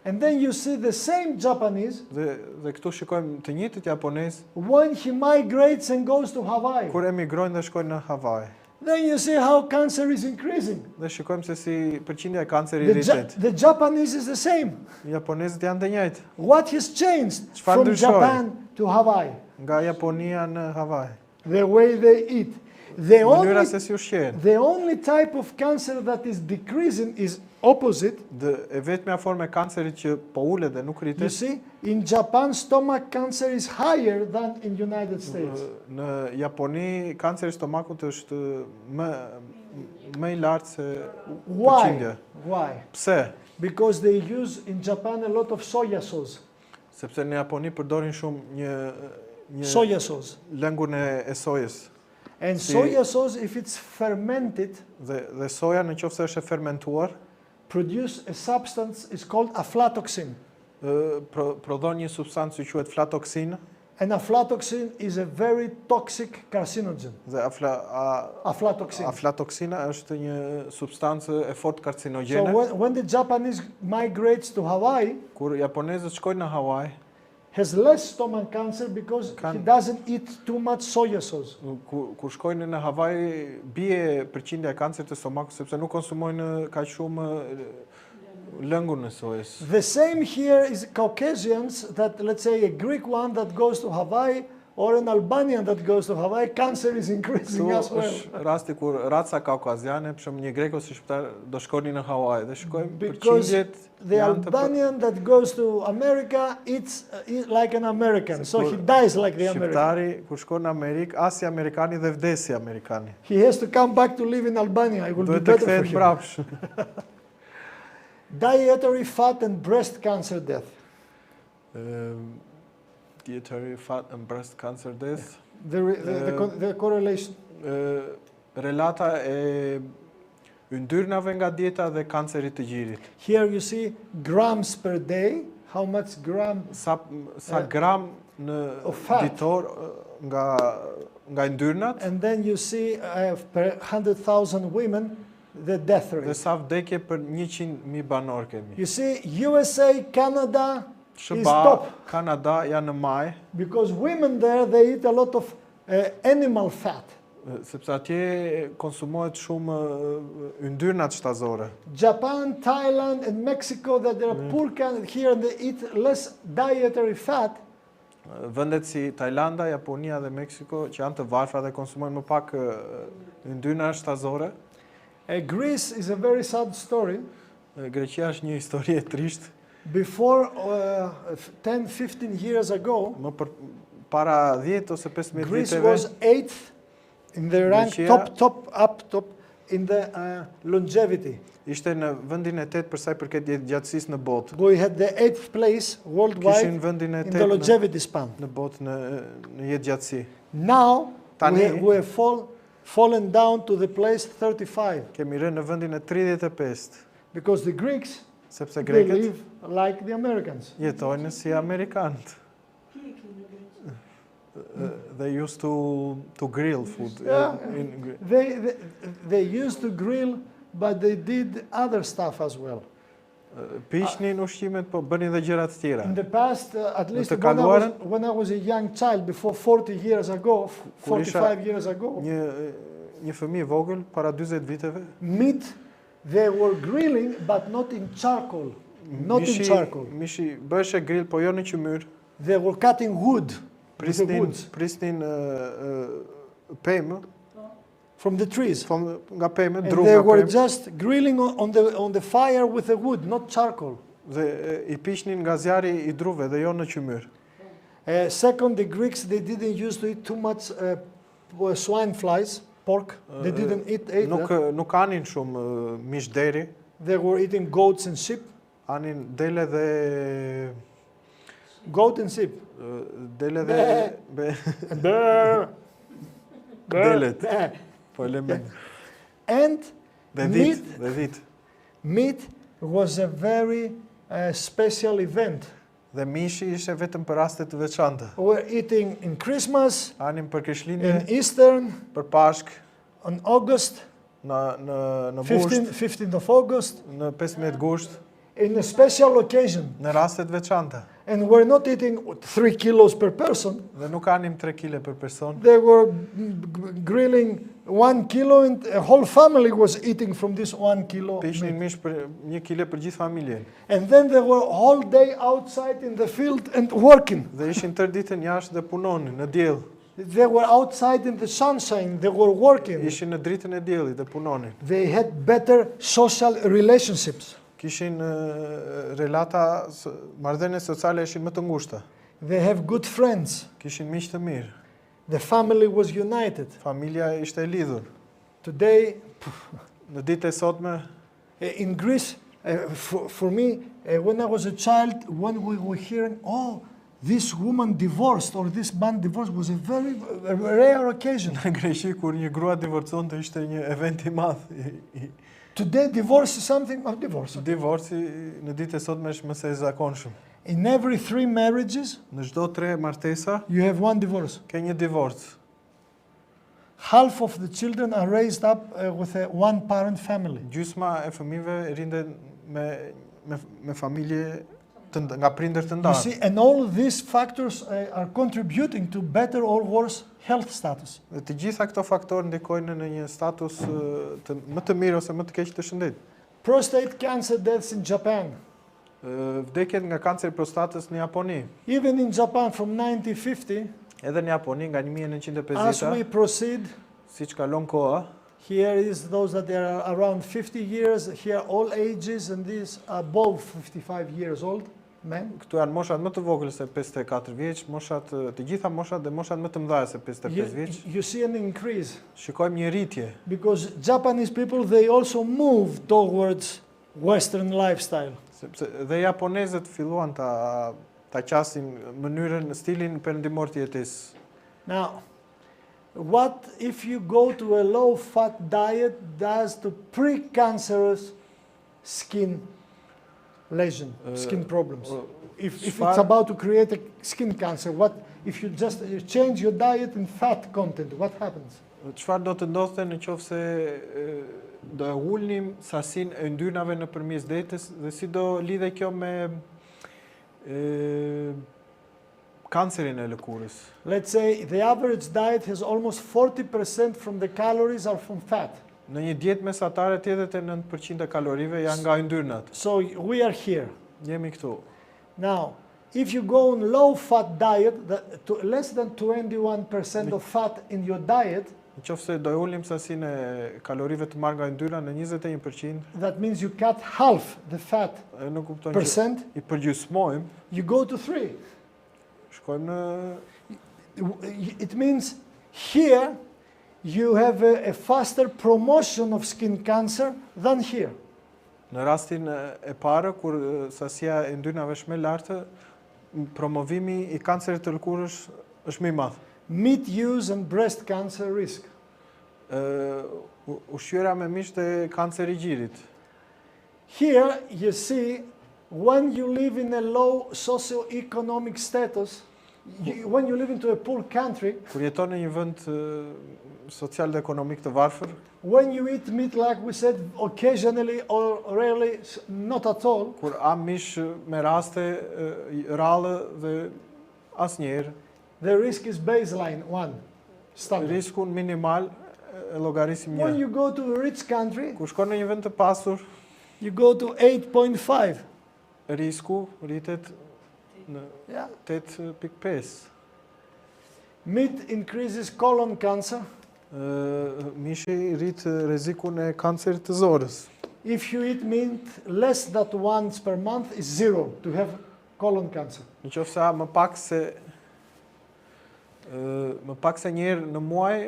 and then you see the same Japanese dhe këtu shikojmë të njëjtit japonez when he migrates and goes to Hawaii. kur emigrojnë dhe shkojnë në Havaj. Then you see how cancer is increasing. Dhe shikojmë se si përqindja e kancerit rritet. The Japanese is the same. Japonezët janë të njëjtë, What has changed Çfarë from ndryshoi? Japan to Hawaii? nga Japonia në Havaj. The way they eat. The Mënyra only, se si ushqehen. the only type of cancer that is decreasing is opposite. Dhe e vetmja formë e kancerit që po ulet dhe nuk You rritet, see, in Japan, stomach cancer is higher than in United States. në Japoni kanceri i stomakut është më i lartë se Why? përqindja. Why? Pse? Because they use in Japan a lot of soya sauce. Sepse në Japoni përdorin shumë një Soya sauce. lëngun e sojës. And Si- soya sauce, if it's fermented, Dhe soja në qoftë se është e fermentuar, produce a substance is called aflatoxin. prodhon një substancë që quhet flatoksinë And aflatoxin is a very toxic carcinogen. dhe Aflatoxin. aflatoksina është një substancë e fortë So karcinogjene. when the Japanese migrates to Hawaii, Kur japonezët shkojnë në Havaj, has less stomach cancer because he doesn't eat too much soya sauce. kur shkojnë në Havaj, bie përqindja e kancerit të stomakut sepse nuk konsumojnë kaq shumë lëngun e sojës. The same here is Caucasians that, let's say, a Greek one that goes to Hawaii or an Albanian that goes to Hawaii, cancer is increasing Këtu as well. është rasti kur raca kaukaziane, për shembull një grek ose shqiptar do shkonin në Havaj dhe shkojmë Because përqindjet the janë të Albanian that goes to America eats like an American, so he dies like the American. Shqiptari kur shkon në Amerikë, as si amerikani dhe vdes si amerikani. He has to come back to live in Albania. It will be Duhet të better for kthehet him. mbrapsht. Dietary fat and breast cancer death. Dietary fat and breast cancer death. The correlation. Relata e yndyrnave nga dieta dhe kancerit të gjirit. Here you see grams per day, how much gram. Sa gram në Of fat. ditor nga yndyrnat And then you see per 100,000 women, the death dhe rate. sa vdekje për 100.000 banor kemi. You see, USA, Canada is SBA, top Kanada janë në maj, because women there, they eat a lot of animal fat. sepse atje konsumohet shumë yndyrnat shtazore. Japan, Thailand, and Mexico, that they are poor here, they eat less dietary fat. Vendet si Tajlanda, Japonia dhe Meksiko që janë të varfra dhe konsumojnë më pak yndyra shtazore. Greece is a very sad story. Greqia është një histori e trishtë. Before 10-15 years ago, Para 10 ose 15 Greece viteve, was 8th in the rank, Greqia- top in the longevity. ishte në vendin e 8 për sa i përket gjatësisë në botë. We had the 8th place Kishin worldwide vendin e in the 8 longevity span. në botë në jetë gjatësi. Now, Tani- we have fallen down to the place 35 Kemi rënë në vendin e 35 because the Greeks, sepse they greket live like the Americans. jetojnë si amerikanët. They used to grill food. Yeah. in They used to grill, but they did other stuff as well. Pishnin ushqimet, po bënin dhe gjëra të tjera. In the past, at least të kaluarën? when I was a young child, before 40 years ago, Kur isha 45 years ago, Një fëmijë vogël para 40 viteve, meat, they were grilling, but not in charcoal. Not in charcoal. mishi bëshe grill, po jo në qymyr. They were cutting wood with the woods Prisnin pemë, from the trees. nga pemë, And dru they nga were pemë, just grilling on the fire with the wood, not charcoal. dhe I pishnin nga zjarri I druve dhe jo në qymyr. Second, the Greeks, they didn't used to eat too much swine flies, pork. They didn't eat that. Nuk anin shumë mish deri, They were eating goats and sheep. anin dele dhe Goat and sheep. dele dhe Brr. delet, Brr. po elemen. And Dhe meat, dhit. meat was a very special event. Dhe mishi ishte vetëm për raste të veçanta. We were eating in Christmas, Anim për Krishtlindje, in Easter, për Pashk, on August, në 15th, gusht, 15th of August, në 15 gusht, in a special occasion. në raste të veçanta. And we're not eating 3 kilos per person. Dhe nuk anim 3 kile për person. They were grilling 1 kilo and a whole family was eating from this 1 kilo. Pishnin meat. mish për 1 kile për gjithë familjen. And then they were all day outside in the field and working. Dhe ishin tërë ditën jashtë dhe punonin në diell. They were outside in the sunshine. They were working. Ishin në dritën e diellit dhe punonin. They had better social relationships. Kishin relata, marrëdhënie sociale ishin më të ngushta. They have good friends. Kishin miq të mirë. The family was united. Familja ishte e lidhur. Today, Në ditë e sotme, in Greece, for me, when I was a child, when we were hearing, oh, this woman divorced or this man divorced, was a very rare occasion. në Greqi kur një grua divorconte ishte një event I madh. Today, divorce is something of divorce. Divorci në ditë e sotme është më se e zakonshëm. In every 3 marriages, Në çdo 3 martesa you have 1 divorce. ke një divorc. Half of the children are raised up with a one-parent family. Gjysma e fëmijëve rinden me familje nga prindër të You ndarë. see, and all these factors are contributing to better or worse health status. Dhe të gjitha këto faktorë ndikojnë në një status më të mirë ose më të keq të shëndetit. Prostate cancer deaths in Japan. Vdekjet nga kanceri I prostatës në Japoni. Even in Japan from 1950, Edhe në Japoni nga as 1950-ta, we proceed, siç kalon koha, here is those that are around 50 years, here all ages, and these above 55 years old men. këtu janë moshat më të vogël se 54 vjeç, moshat të gjitha moshat dhe moshat më të mëdha se 55 vjeç. You see an increase Shikojmë një rritje. because Japanese people, they also move towards Western lifestyle. Sepse dhe japonezët filluan ta qasin mënyrën, stilin perëndimor të jetesë. Now, what if you go to a low-fat diet does to pre-cancerous skin lesion, skin problems? If it's about to create a skin cancer, what if you just change your diet in fat content, what happens? Çfarë do të ndodhte në qoftë se do e ulnim sasinë e yndyrnave nëpërmes dietës dhe si do lidhe kjo me kancerin e lëkurës? Let's say the average diet has almost 40% from the calories are from fat. Në një dietë mesatare 89% e kalorive janë nga yndyrnat. So we are here. Jemi këtu. Now, if you go on low-fat diet, less than 21% of fat in your diet, Në qoftë se do e ulim sasinë e kalorive të marrë nga yndyra në 21%, that means you cut half the fat nuk kupton që percent, I përgjysmojmë, you go to 3. shkojmë në It means here you have a faster promotion of skin cancer than here. Në rastin e parë, kur sasia e yndyrnave është më lartë, promovimi I kancerit të lëkurës është më I madh. Meat use and breast cancer risk. Ushqyera me mish dhe kanceri I gjirit. Here you see when you live in a low socioeconomic status, When you live into a poor country, Kur jeton në një vend social dhe ekonomik të varfër, when you eat meat, like we said, occasionally or rarely, not at all, kur am mish me raste rallë dhe asnjëherë, the risk is baseline 1, standard. riskun minimal e llogarisim When 1. you go to a rich country, Kur shkon në një vend të pasur, you go to 8.5. risku rritet në Yeah. 8.5. Meat increases colon cancer. Mishi rrit rrezikun e kancerit të zorës. If you eat meat less than once per month, is 0 to have colon cancer. Nëse më pak se një herë në muaj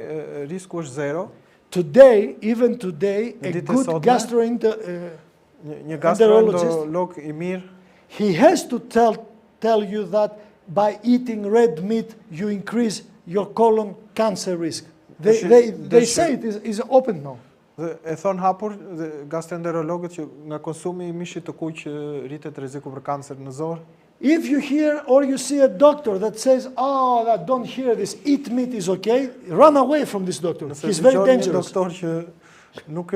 risku është 0. Today, even today, a Ditët good sotme, gastroenterologist, Një gastroenterolog I mirë he has to tell you that by eating red meat, you increase your colon cancer risk. They say it is open now. dhe e thon hapur dhe gastroenterologët që nga konsumi I mishit të kuq rritet rreziku për kancer në zorë. If you hear or you see a doctor that says, "Oh, don't hear this, eat meat is okay," run away from this doctor. Nëse He's very dëgjoni një dangerous. doktor që nuk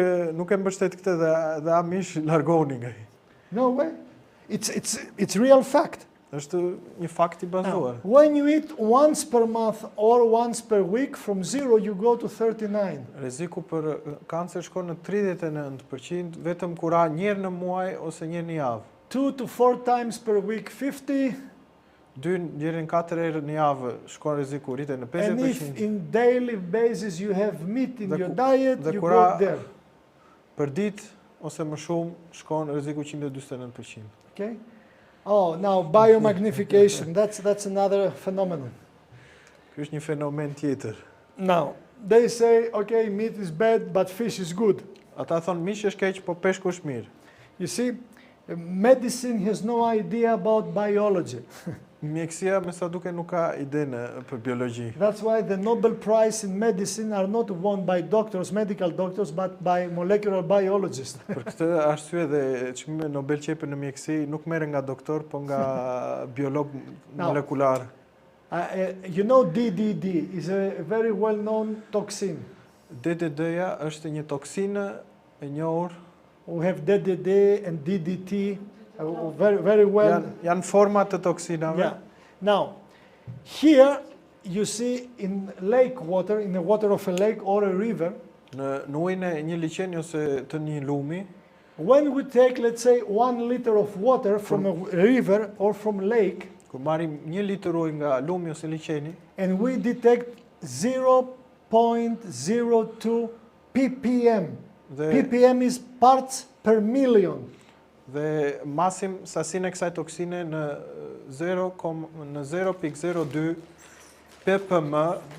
e mbështet këtë dhe a mish largohuni nga ai. No way. It's real fact. Është një fakt I bazuar. When you eat once per month or once per week, from 0 you go to 39. Rreziku për kancer shkon në 39%, vetëm kur ha një herë në muaj ose një herë në javë. 2 to 4 times per week, 50. 2 deri në 4 herë në javë shkon rreziku rritet në And if 50%. in daily basis you have meat in Dhe your ku- diet, dhe you kura- go there. Për ditë ose më shumë shkon rreziku 149%. Okay? Oh, now biomagnification. That's another phenomenon. Ky është një fenomen tjetër. Now, they say, okay, meat is bad, but fish is good. Ata thonë mishi është keq, po peshku është mirë. You see, medicine has no idea about biology. Mjekësia me sa duke nuk ka ide për biologji. That's why the Nobel Prize in medicine are not won by doctors, medical doctors, but by molecular biologists. Për këtë arsye dhe çmimi Nobel qepën në mjekësi nuk merren nga doktor, po nga biolog molekular. You know DDD is a very well-known toxin. DDD-ja është një toksinë e njohur. We have DDD and DDT, very well. Janë forma të toksinave. Yeah. Now, here you see in lake water, in the water of a lake or a river, Në ujin e një liçeni ose të një lumi, when we take, let's say, 1 liter of water from a river or from lake, kur marrim 1 litër ujë nga lumi ose liçeni, and we detect 0.02 ppm. dhe ppm is parts per million. dhe masim sasinë e kësaj toksine në 0.02 ppm.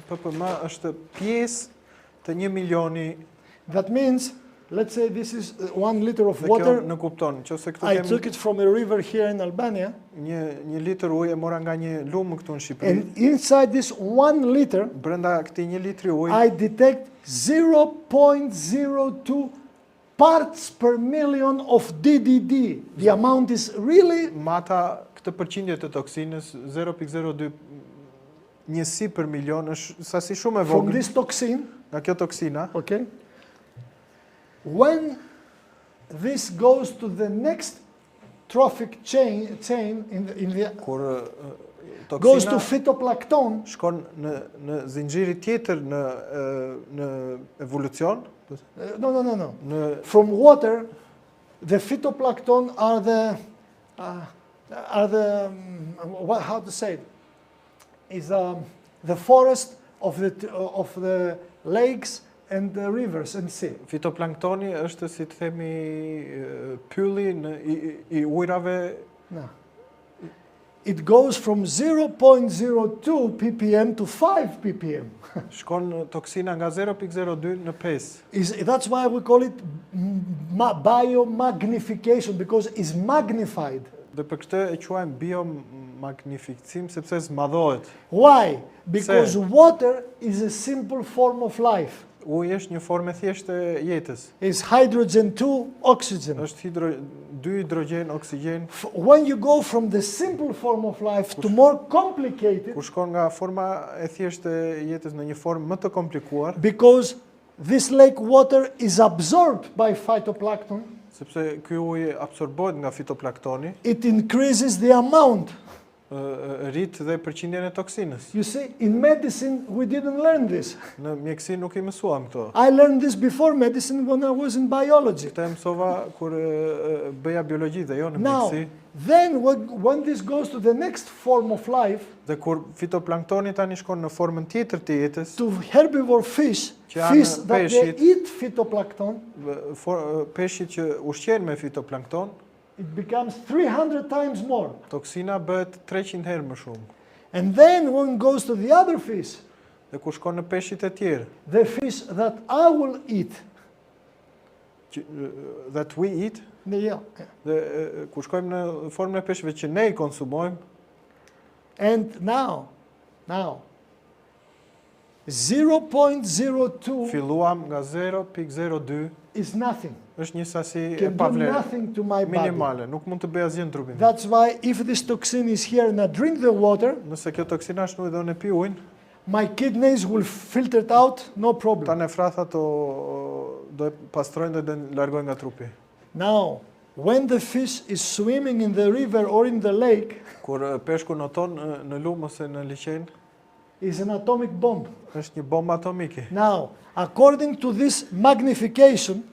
ppm është pjesë të 1 milioni. That means, let's say this is 1 liter of Dhe kjo water. në kupton, nëse këtu I kemi took it from a river here in Albania, një litër ujë e mora nga një lumë këtu në Shqipëri. and inside this 1 liter, Brenda këtij 1 litri ujë I detect 0.02 parts per million of DDD. The amount is really, mata këtë përqindje të toksinës 0.02 njësi për milion është sasi shumë e from vogël this toxin, nga kjo toksina. okay? When this goes to the next trophic chain in the Kur goes to toksina phytoplankton, shkon në zinxhiri tjetër në evolucion, no. në From water, the phytoplankton are the how to say it? Is the forest of the lakes and the rivers and sea. fitoplanktoni është si të themi pylli I ujrave. No. It goes from 0.02 ppm to 5 ppm. Shkon toksina nga 0.02 në 5. That's why we call it biomagnification, because it's magnified. Dhe për këtë e quajmë biomagnifikësim sepse zmadhohet. Why? Because water is a simple form of life. Uji është një formë thjeshtë e jetës. It's hydrogen 2, oxygen. Është 2 hidrogjen, oksigjen. When you go from the simple form of life to more complicated, Kur shkon nga forma e thjeshtë e jetës në një formë më të komplikuar, because this lake water is absorbed by phytoplankton, sepse ky ujë absorbohet nga fitoplaktoni, it increases the amount. rrit dhe përqindjen e toksinës. You see, in medicine, we didn't learn this. Në mjekësi nuk i mësuam këto. I learned this before medicine when I was in biology. Këtë e mësova kur bëja biologji dhe jo në Now, mjekësi. then when this goes to the next form of life, Dhe kur fitoplanktoni tani shkon në formën tjetër të jetës, to herbivore fish, Që janë fish that they peshqit. eat phytoplankton, peshqit që ushqen me fitoplankton, it becomes 300 times more. toksina bëhet 300 herë më shumë. And then when it goes to the other fish, Dhe kur shkon në peshqit e tjerë, the fish that I will eat, that we eat, yeah, dhe kur shkojmë në formën e peshqve që ne i konsumojmë, and now, 0.02 filluam nga 0.02, is nothing. është një sasi e Can do pavlerë, nothing to my body. minimale, nuk mund të bëj asgjë në trupin. That's why if this toxin is here and I drink the water, Nëse kjo toksina është në ujë dhe unë e pi ujin, my kidneys will filter it out, no problem. ta nefrathat do e pastrojnë dhe do e largojnë nga trupi. Now, when the fish is swimming in the river or in the lake, Kur peshku noton në lumë ose në liqen, is an atomic bomb. është një bombë atomike. Now, according to this magnification,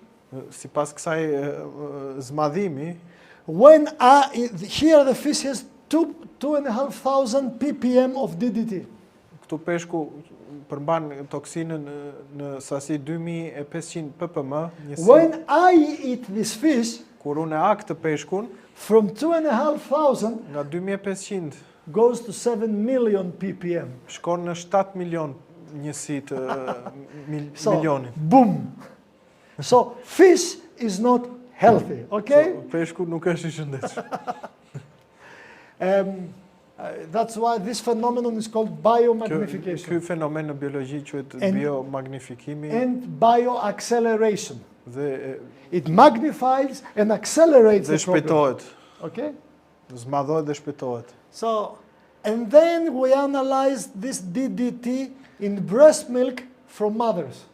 Sipas kësaj zmadhimi, when here the fish has 2,500 ppm of DDT. këtu peshku përmban toksinën në sasi 2500 ppm, When I eat this fish, kur unë e ha këtë peshkun, from 2,500 nga 2500 goes to 7 million ppm. shkon në 7 milion njësi të So, milionit. boom. So, fish is not healthy, okay? So, peshku nuk është i shëndetshëm. That's why this phenomenon is called Ky biomagnification fenomen në biologji quhet And- biomagnifikimi and bioacceleration. dhe It magnifies and accelerates dhe the problem. shpejtohet, Okay? zmadhohet dhe shpejtohet. So, and then we analyzed this DDT in breast milk from mothers.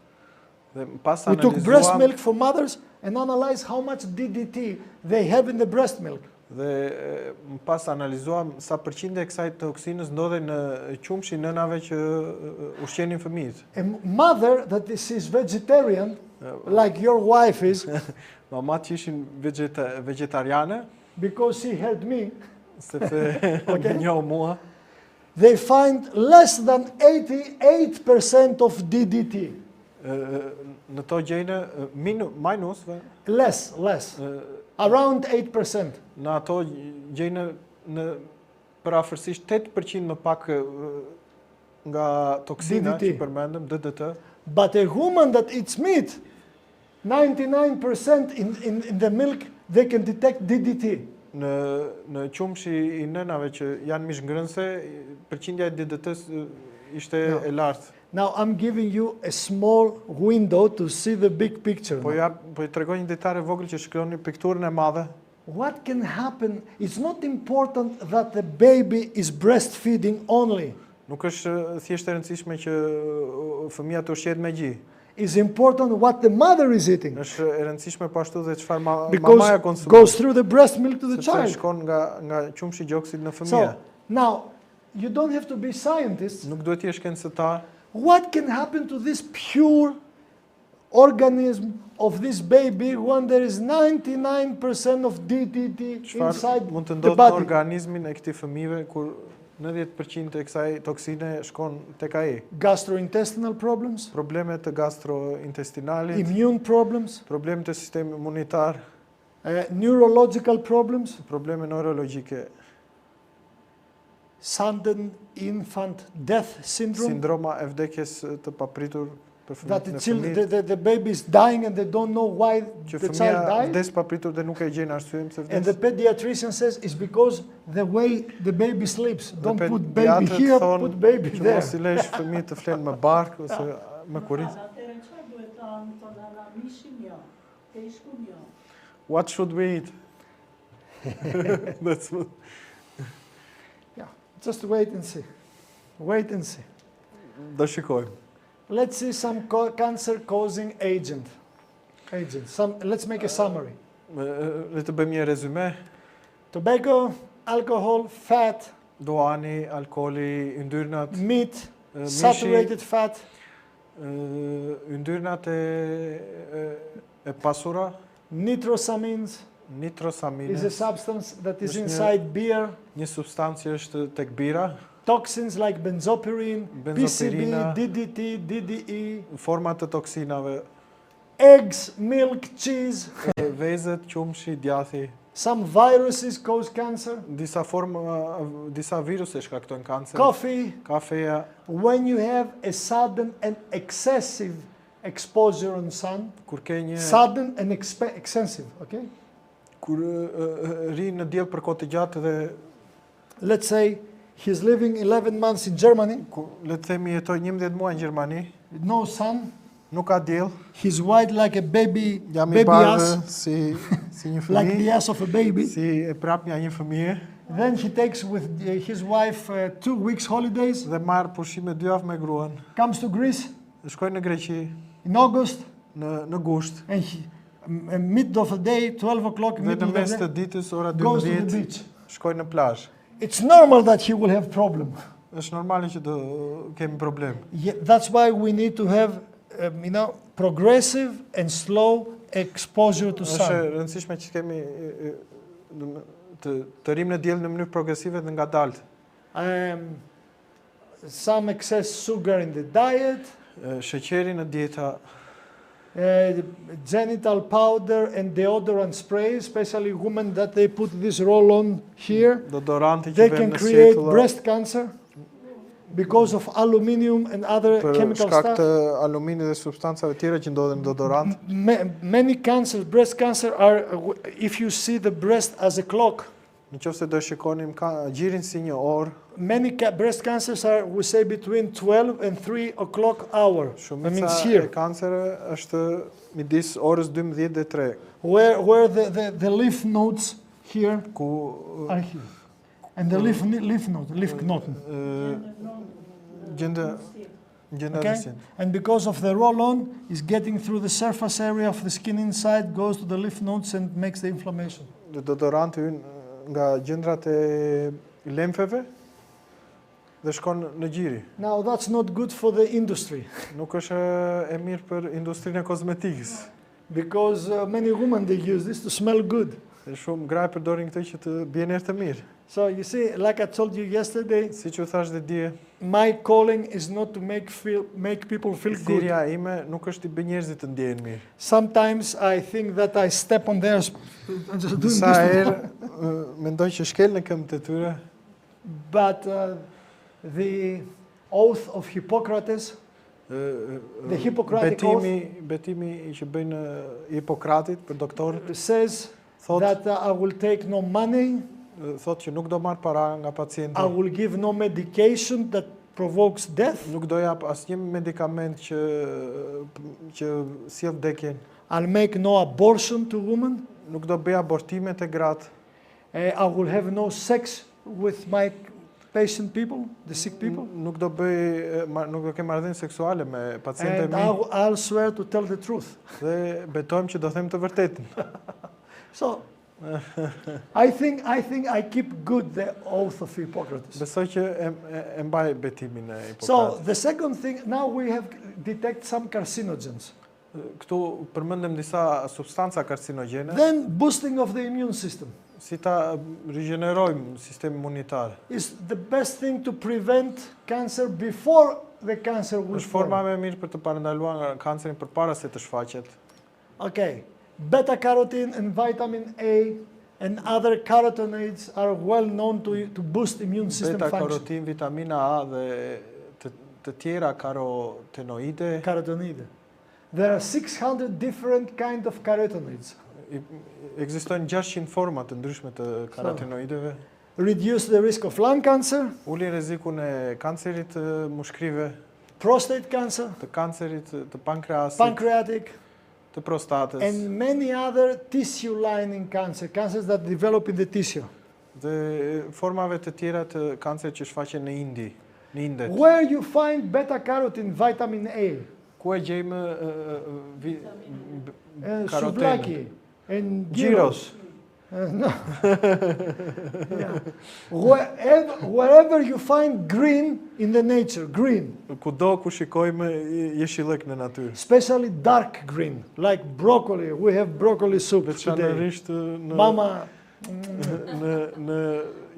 Dhe pas We took breast analizuam milk from mothers and analyzed how much DDT they have in the breast milk. dhe pas analizuam sa përqindje e kësaj toksinës ndodhe në qumshin nënave që ushqenin fëmijët. A mother that is vegetarian, like your wife is, Mamat që ishin vegetariane, because she had me, sepse Okay. më njohu mua, they find less than 88% of DDT. në to gjejnë minus, Less. Around 8%. në ato gjejnë në përafërsisht 8% më pak nga toksina DDT. që përmendëm, DDT. But a woman that eats meat, 99% in the milk, they can detect DDT. Në qumshi i nënave që janë mishngërënse, përqindja e DDT-s ishte e lartë. Now I'm giving you a small window to see the big picture. Po i tregoj një detar e vogël që shkroni pikturën e madhe. What can happen? It's not important that the baby is breastfeeding only. Nuk është thjesht e rëndësishme që fëmia të ushqehet me gjë. It's important what the mother is eating. Është e rëndësishme po ashtu dhe çfarë mamaja Because konsumon. goes through the breast milk to the Sepse child. shkon nga qumshi i gjoksit në fëmijë. So, now, you don't have to be scientists. Nuk duhet të jesh shkencëtar. What can happen to this pure organism of this baby when there is 99% of DDT Çfarë inside mund të the ndodhë në body? organizmin e këtij fëmijëve kur 90% e kësaj toksine shkon tek ai. Gastrointestinal problems, Probleme të gastrointestinalit, immune problems, probleme të sistemit imunitar, neurological problems, probleme neurologjike, sudden infant death syndrome, sindroma e vdekjes të papritur për that fëmijët. the baby is dying and they don't know why Që the fëmia child died. vdes papritur dhe nuk e gjen arsyeën pse And the vdes. pediatrician says it's because the way the baby sleeps. Don't Dhe put baby pediatrët here, thonë put baby që there. mos i lesh fëmijët të flenë me bark ose me kurit. Atëherë çfarë duhet ta mishin jo, peshkun jo. What should we eat? Yeah, just wait and see. Wait and see. Do shikojmë. Let's see some cancer-causing agent. Let's make a summary. Le të bëjmë një rezume. Tobacco, alcohol, fat, Duani, alkooli, yndyrnat, meat, mishi, saturated fat, yndyrnat e pasura, nitrosamines is a nitrosamine, substance that is Është një- inside beer, një substancë është tek bira, toxins like benzopirin, PCB, Benzopirina. DDT, DDE, forma të toksinave, eggs, milk, cheese. vezët, qumshi, djathi, Some viruses cause cancer. disa viruse shkaktojnë kancer, Coffee. kafeja, When you have a sudden and excessive exposure on sun, kur ke një sudden and excessive, okay? kur ri në diell për kohë të gjatë dhe Let's say he's living 11 months in Germany, le të themi jetoj 11 muaj në Gjermani, no sun, nuk ka diell, he's white like a baby, jam i baby bardhë ass, si një like the fëmijë, ass of a baby. si e prap një fëmijë Then he takes with his wife 2 weeks holidays, dhe marr pushime 2 javë me gruan. comes to Greece Shkojnë në Greqi in August, në gusht and mid of the day, 12 o'clock, dhe në mes të day, ditës ora goes to the 12 beach. shkojnë në plazh. It's normal that he will have problem. Është normale që do kemi problem. Yeah, that's why we need to have, progressive and slow exposure to Është sun. rëndësishme që kemi të rrim në diell në mënyrë progresive dhe ngadaltë. Some excess sugar in the diet, Sheqeri në dieta, genital powder and deodorant spray, especially women that they put this roll-on here, deodoranti që they vëmë can në create sjetulla breast cancer because of aluminium and other për chemical shkak të stuff. aluminit dhe substancave tjera që ndodhen në deodorant. Many cancers, breast cancer are, if you see the breast as a clock, Nëse do shikonim gjirin si një orë, many breast cancers are, we say, between 12 and 3 o'clock hour. That means shumica e here, kancere është midis orës 12 dhe 3, where the lymph nodes here ku are here. And the lymph node. gjendë Okay? rësin. And because of the roll-on, is getting through the surface area of the skin inside, goes to the lymph nodes and makes the inflammation. Deodoranti ynë nga gjendrat e lemfeve dhe shkon në gjiri. Now, that's not good for the industry Nuk është e mirë për industrinë e kozmetikës. because many women, they use this to smell good. E shumë gra e përdorin këtë që të bien erë të mirë. So you see, like I told you yesterday, Si që thash dhe dje, my calling is not to make people feel good. thirrja ime nuk është i bë njerëzit të ndjehen mirë. Sometimes I think that I step on theirs and just doing Disa this. herë mendoj që shkel në këmbët e tyre, But the oath of Hippocrates, the Hippocratic oath, betimi që bëjnë Hipokratit për doktorët, says thot that I will take no money, që nuk do marr para nga pacienti, I will give no medication that provokes death, nuk do jap asnjë medikament që sjell vdekjen, I'll make no abortion to women, nuk do bëj abortime te gratë, I will have no sex with my patient people, the sick people, nuk do kem marrëdhënie seksuale me pacientët and e mi I'll swear to tell the truth. dhe betojmë që do them të vërtetën. So, I think I keep good the oath of Hippocrates. Besoj që e mbaj betimin e So Hipokratit. the second thing, now we have detect some carcinogens. Këtu përmendem disa substanca karcinogjene, Then boosting of the immune system si ta rigjenerojmë sistemin imunitar. is the best thing to prevent cancer before the cancer will Është forma form. më e mirë për të parandaluar nga kanceri përpara se të shfaqet. Okay, beta carotene and vitamin A and other carotenoids are well known to boost immune system Beta function. karotin, vitamina A dhe të tjera karotenoide. Carotenoid. There are 600 different kind of carotenoids. Ekzistojnë 600 forma të ndryshme të karotenoideve. Reduce the risk of lung cancer, Ulin rrezikun e kancerit të mushkrive, prostate cancer, të kancerit të pankreasit, pancreatic, të prostatës and many other tissue lining cancers that develop in the tissue. dhe formave të tjera të kancerit që shfaqen në indi, në indet. Where you find beta carotene, vitamin A, Ku e gjejmë karotenën? souvlaki, and Gyros. No. Yeah. Wherever you find green in the nature, green, Kudo ku shikojmë jeshillëk në natyrë. especially dark green, like broccoli. We have broccoli soup today. Veçanërisht në Mama, në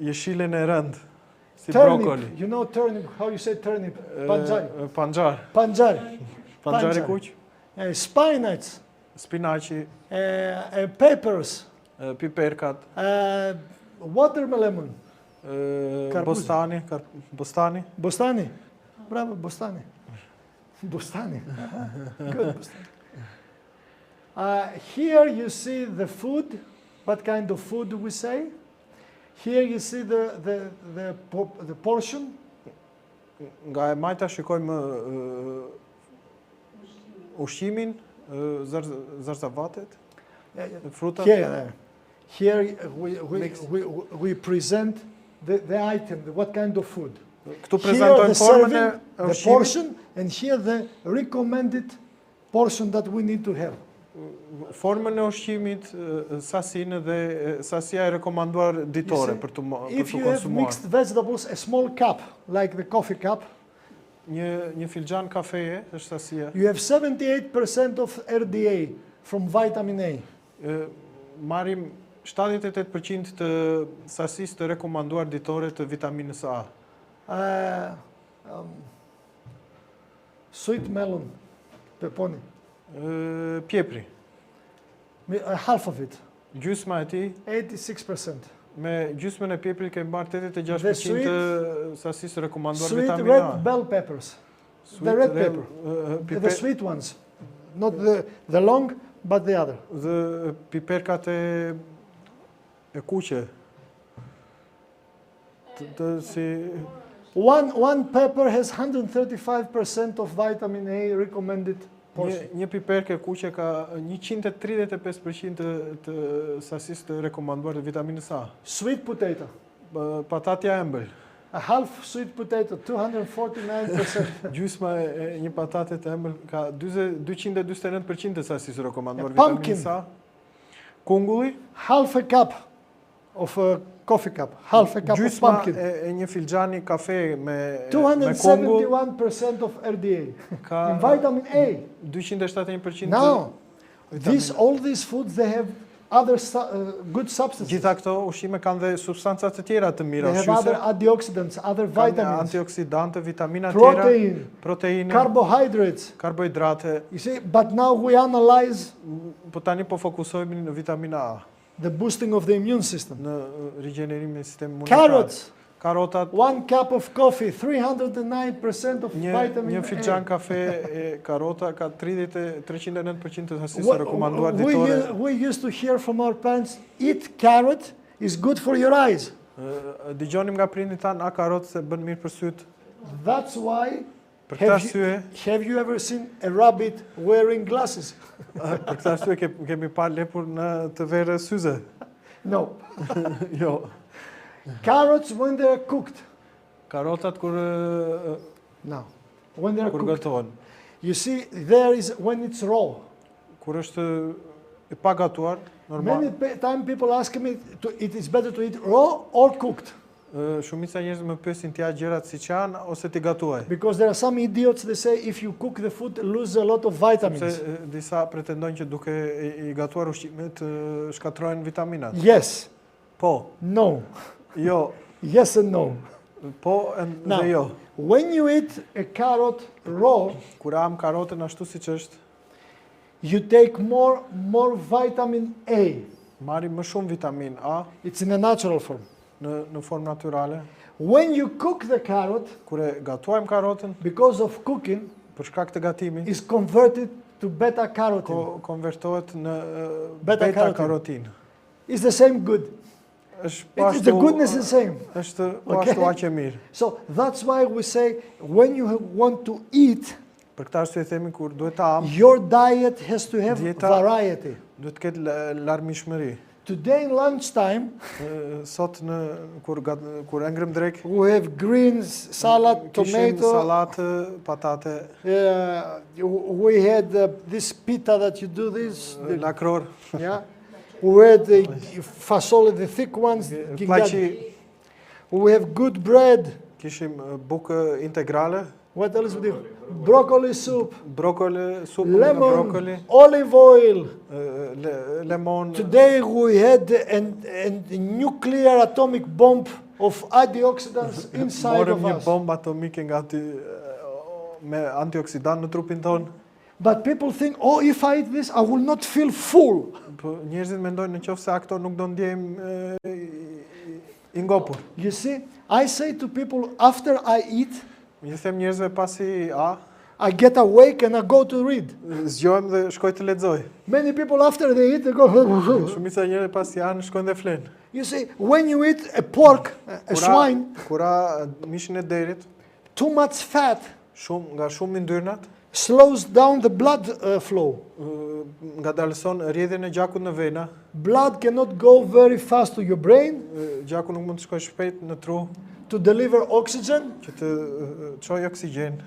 jeshilën e rëndë, si turnip. brokoli. You know turnip? How you say turnip? Panjari. Panxar. Panjari. Panxari kuq, Spinach. spinaqi, Peppers. piperkat, Watermelon. bostani, bostani. Bostani. Bravo, Bostani. Bostani. Good, Bostani. Here you see the food. What kind of food do we say? Here you see the portion. Nga e majta shikojmë ushqimin, zarzavatet, frutat. Here we present the item, what kind of food. Këtu Here prezantojmë the formën e serving, the ushqimit, portion, and here the recommended portion that we need to have. formën e ushqimit, sasinë dhe sasia e rekomanduar ditore për të If you have konsumuar. mixed vegetables, a small cup, like the coffee cup, Një filxhan kafeje është sasia. you have 78% of RDA from vitamin A. Marrim 78% të sasisë të rekomanduar ditore të vitaminës A. Sweet melon, peponi, Pjepri, half of it, gjysma e tij, 86%. me gjysmën e pjeprit kemi marrë 86% The sweet- të sasisë rekomanduar Sweet vitaminë red A. bell peppers, Sweet red red, pepper. The sweet ones, not the long, but the other. Dhe piperkat e kuqe. Të si One pepper has 135% of vitamin A recommended portion. një piperkë e kuqe ka 135% të sasisë të rekomanduar të vitaminës A. Sweet potato, Patatja ëmbël, a half sweet potato, 249%. gjysma e një patate të ëmbël ka 249% të sasisë rekomanduar Pumpkin. vitaminës A. Kungulli, Half a cup of a coffee cup, half a cup of gjysma pumpkin. e një filxhani kafe me kungull 271% of RDA. ka In vitamin A. 271% Now, vitamin. all these foods, they have other good substances. Gjitha këto ushqime kanë dhe substanca të tjera të mira They have other ushqyese, antioxidants, other kanë vitamins, antioksidantë, vitamina të tjera, protein, proteine, carbohydrates. karbohidrate, You see, but now we analyze po tani po fokusohemi në vitamina A, the boosting of the immune system. në rigjenerimin e sistemit imunitar. Carrots, Karotat, 1 cup of coffee, 309% of vitamin një A. filxhan kafe e karota ka 309% të sasisë rekomanduar ditore. We used to hear from our parents, eat carrot is good for your eyes. Dëgjonim nga prindit tanë, a karotë se bën mirë për sytë. That's why, Për këtë arsye, have you ever seen a rabbit wearing glasses? për këtë arsye kemi parë lepur në të verë syze. No. Jo. Carrots when they're cooked. Karotat kur No. When they're kur cooked. gatuan, You see, there is when it's raw. kur është e pa gatuar, normal. Many time people ask me, it is better to eat raw or cooked. Shumica njerëz më pyesin ti ja gjërat siç janë ose ti gatuaj. Because there are some idiots, they say if you cook the food, lose a lot of vitamins. Se disa pretendojnë që duke i gatuar ushqimet shkatrojnë vitaminat. Yes. Po, No. jo, Yes and no. po Now, dhe jo. when you eat a carrot raw, Kur am karotën ashtu siç është, you take more vitamin A. marrim më shumë vitamin A It's in a natural form. në formë natyrale. When you cook the carrot, Kur e gatuajmë karotën, because of cooking, për shkak të gatimit, is converted to beta carotene. konvertohet në Beta beta-karotin. It's the same good. It's the goodness the same. Është po Okay. ashtu aq e mirë. So that's why we say when you want to eat Për këtë arsye themi kur duhet ta am, Your diet has to have Dieta- variety. duhet të ketë larmishmëri. Today in lunchtime, Sot kur e ngrëm drek, we have greens, salad, kishim tomato. sallatë, patate, We had this pita that you do this. lakror, Yeah. We had the fasole, the thick ones. plaqi, We have good bread. kishim bukë integrale, What else we do? Broccoli soup, brokoli, supë nga lemon, brokoli, olive oil. lemon. Today we had a nuclear atomic bomb of antioxidants inside Morëm of një us. bombë atomike me antioksidant në trupin tonë. But people think, oh, if I eat this, I will not feel full. Po njerëzit mendojnë nëse ato nuk do ndjejmë i ngopur. You see, I say to people, after I eat, Ju them njerëzve pasi I get awake and I go to read. zgjohem dhe shkoj të lexoj. Many people, after they eat, they go. Shumica e njerëzve pasi shkojnë dhe flen. You see, when you eat a pork, a swine, Kura mishin e derit, too much fat nga shumë yndyrnat, slows down the blood flow. nga dalëson rrjedhjen e gjakut në vena, Blood cannot go very fast to your brain gjaku nuk mund të shkojë shpejt në tru to deliver oxygen. që të çojë oksigjen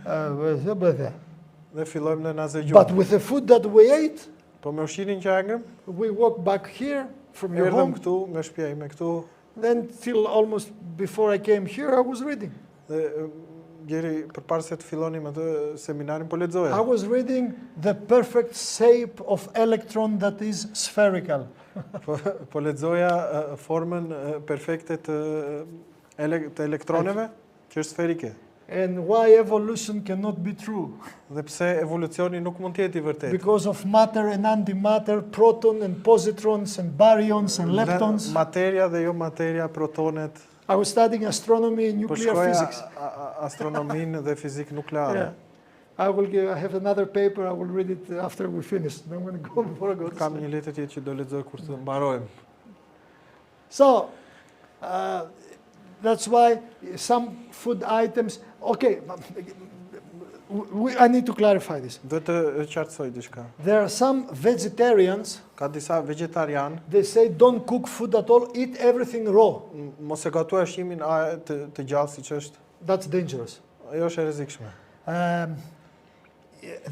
dhe fillojmë në nazë But gjumë. with the food that we ate, Po me ushqimin që ngrëm, we walk back here from your erdhëm home. këtu nga shtëpia ime këtu Then till almost before I came here, I was reading. dhe deri përpara se të fillonim atë seminarin po I lexoja. was reading the perfect shape of electron that is spherical. Po lexoja formën perfekte të elektroneve që është sferike. And why evolution cannot be true? Dhe pse evolucioni nuk mund të jetë i vërtetë. Because of matter and antimatter, proton and positrons and baryons and leptons. Materia dhe jo materia, protonet, I was studying astronomy and po nuclear shkoja physics. astronominë dhe fizikë nukleare. Yeah. I have another paper, I will read it after we finish. I'm going to go before I go to Kam sleep. një letër tjetër që do lexoj kur të mbarojmë. So, that's why some food items, okay, I need to clarify this. Do të qartësoj diçka. There are some vegetarians, Ka disa vegetarian, they say don't cook food at all, eat everything raw. mos e gatuaj ushqimin të gjallë siç është. That's dangerous. Ajo është e rrezikshme.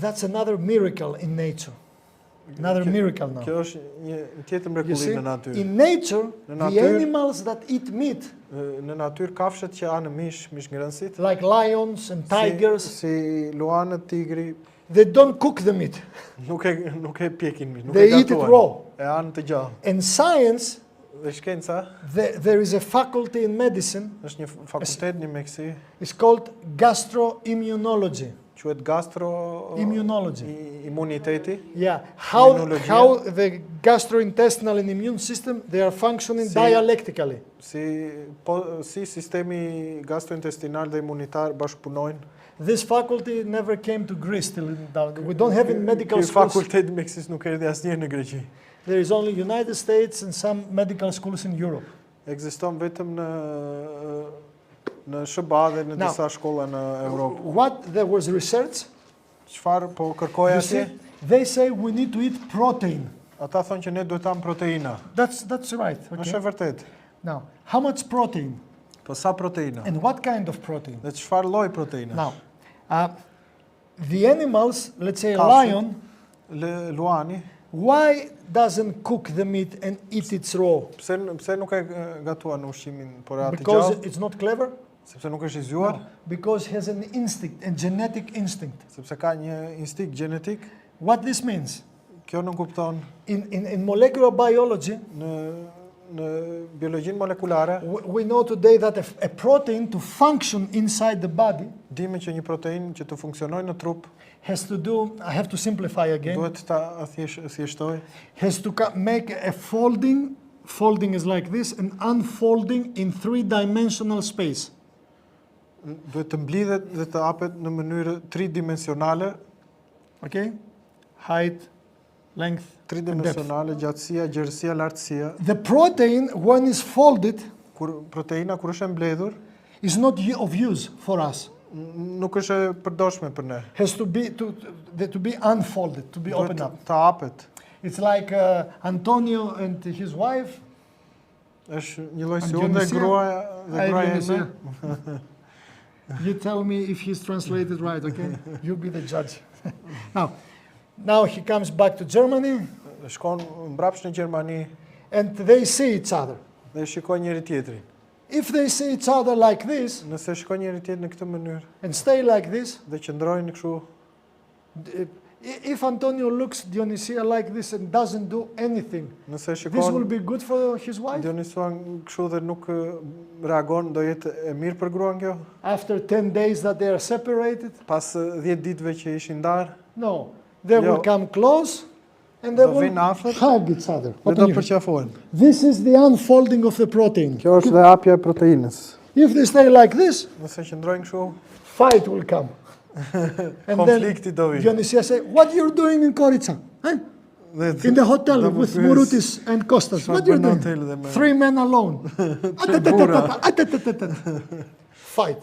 That's another miracle in nature. Another miracle now. Kjo është një tjetër You mrekulli see, në natyrë. in nature, Në the natyrë- animals that eat meat, Në natyrë kafshët që anë mish ngrënësit, like lions and tigers, si luanët, tigri, they don't cook the meat. nuk e pjekin mish, nuk They e eat it gatuan. raw. E anë të gjallë. In science, Dhe shkenca there is a faculty in medicine, është një fakultet një mekësi, it's called gastroimmunology. quhet gastro Immunology. imuniteti. Yeah, Immunologia. how the gastrointestinal and immune system, they are functioning Si- dialectically. Si sistemi gastrointestinal dhe imunitar bashkëpunojnë. This faculty never came to Greece till now. We don't have in medical Ky schools. fakultet mekësisë nuk erdhi asnjëherë në Greqi. There is only United States and some medical schools in Europe. Ekziston vetëm në SBA dhe në Now- disa shkolla në Europë. What there was research, Çfarë po kërkoja you atje? see, they say we need to eat protein. Ata thonë që ne duhet ta ham proteina. That's right. Është Okay. e vërtetë. Now, how much protein Po sa proteina? and what kind of protein? Dhe çfarë lloj proteina? Now, the animals, let's say a Kafshët. lion, Luani, why doesn't cook the meat and eat it raw? pse nuk e gatuan ushqimin por atë Because gjallë? it's not clever? Sepse nuk është i zgjuar, No, because it has an instinct, a genetic instinct. sepse ka një instinkt gjenetik. What this means? Kjo nuk kupton In molecular biology, në biologjinë molekulare. we know today that a protein to function inside the body Dime që një protein që të funksionojë në trup has to do, I have to simplify again, duhet ta thjeshtoj, has to make a folding is like this, and unfolding in three-dimensional space. duhet të mblidhet dhe të hapet në mënyrë tridimensionale, Okay? Height, length, and depth. tridimensionale, gjatësia, gjerësia, lartësia. The protein, when it's folded, Proteina kur është e mbledhur, is not of use for us. nuk është e përdorshme për ne. Has to be unfolded, to be opened up. Të hapet. It's like Antonio and his wife. Është një lloj si And unë dhe Dionisia? gruaja Dionisia. ime. You tell me if he's translated right, okay? You be the judge. Now he comes back to Germany Shkon mbrapsht në Gjermani and they see each other. dhe shikojnë njëri tjetrin. If they see each other like this Nëse shikojnë njëri tjetrin në këtë mënyrë and stay like this, dhe qëndrojnë kështu, if Antonio looks Dionysia like this and doesn't do anything, nëse this will shikon be good for his wife. Dionisuan kështu dhe nuk reagon, do jetë e mirë për gruan kjo? After 10 days that they are separated, Pas 10 ditëve që ishin ndarë, no. They will Jo. come close and they Do will vinë afër hug each other. dhe Open do your- përqafohen. This is the unfolding of the protein. Kjo është dhe hapja e proteinës. If they stay like this, Nëse qëndrojnë kështu, fight will come. And konflikti do then vi. Dionysia say, what you're doing in Korica? Eh? Dhe In the hotel do më with pyes, Mouroutis and Kostas. çfarë What you're bën në doing? hotel dhe me 3 men alone. burra. Fight.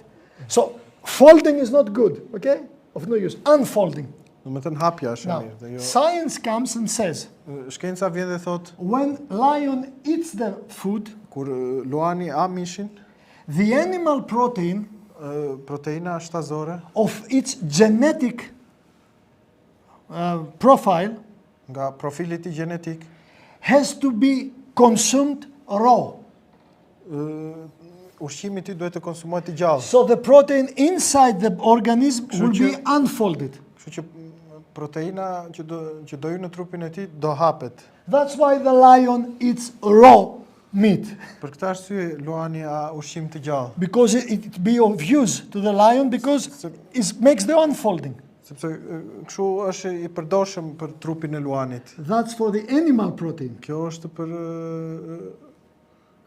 So folding is not good, okay? Of no use. Unfolding. Do të thënë hapja është e Now, mirë. Dhe jo, science comes and says, shkenca vjen dhe thot, when lion eats the food, kur luani ha mishin, the animal protein proteina shtazore of its genetic profile nga profili i tij gjenetik has to be consumed raw. ushqimi i tij duhet të konsumohet i gjallë. So the protein inside the organism will be unfolded. Kështu që proteina që do hyjë në trupin e tij do hapet. That's why the lion eats raw meat, Për këtë arsye luani ha ushqim të gjallë, because it be of use to the lion because it makes the unfolding. sepse kështu është i përdorshëm për trupin e luanit. That's for the animal protein. Kjo është për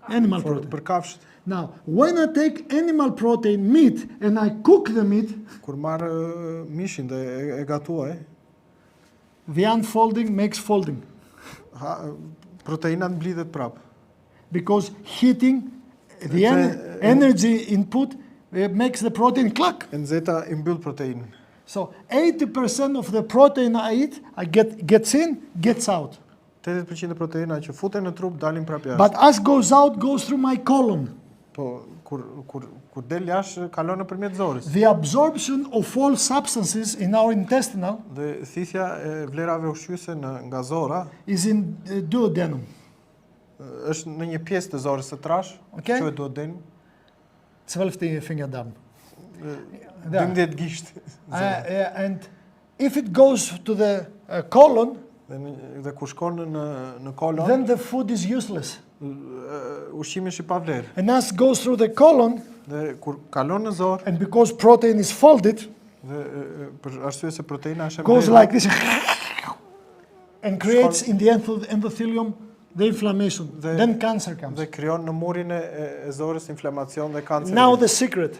Animal protein. për kafshët. Now, when I take animal protein meat and I cook the meat, Kur marr mishin dhe e gatuaj, the unfolding makes folding, proteina mblidhet prapë. because heating the energy input makes the protein cluck. E nxehta i mbyll proteinën. So 80% of the protein I eat, gets in, gets out. 80% e proteina që futen në trup dalin prapë jashtë. But as goes out, goes through my colon. Po kur del jashtë kalon nëpërmjet zorës. The absorption of all substances in our intestinal Dhe thithja e vlerave ushqyese nga zora is in duodenum. është në një pjesë të zorës së trash, Okay. quhet duoden, 12 fingerdarm. 12 gisht. And if it goes to the colon, Dhe kur shkon në kolon, then the food is useless. ushqimi është i pavlerë. And as goes through the colon, Dhe kur kalon në zorë, and because protein is folded, dhe për arsye se proteina është e goes mbledhur, like this and creates in the endothelium the inflammation. Then cancer comes. dhe krijon në murin e zorës inflamacion dhe kancer. Now the secret.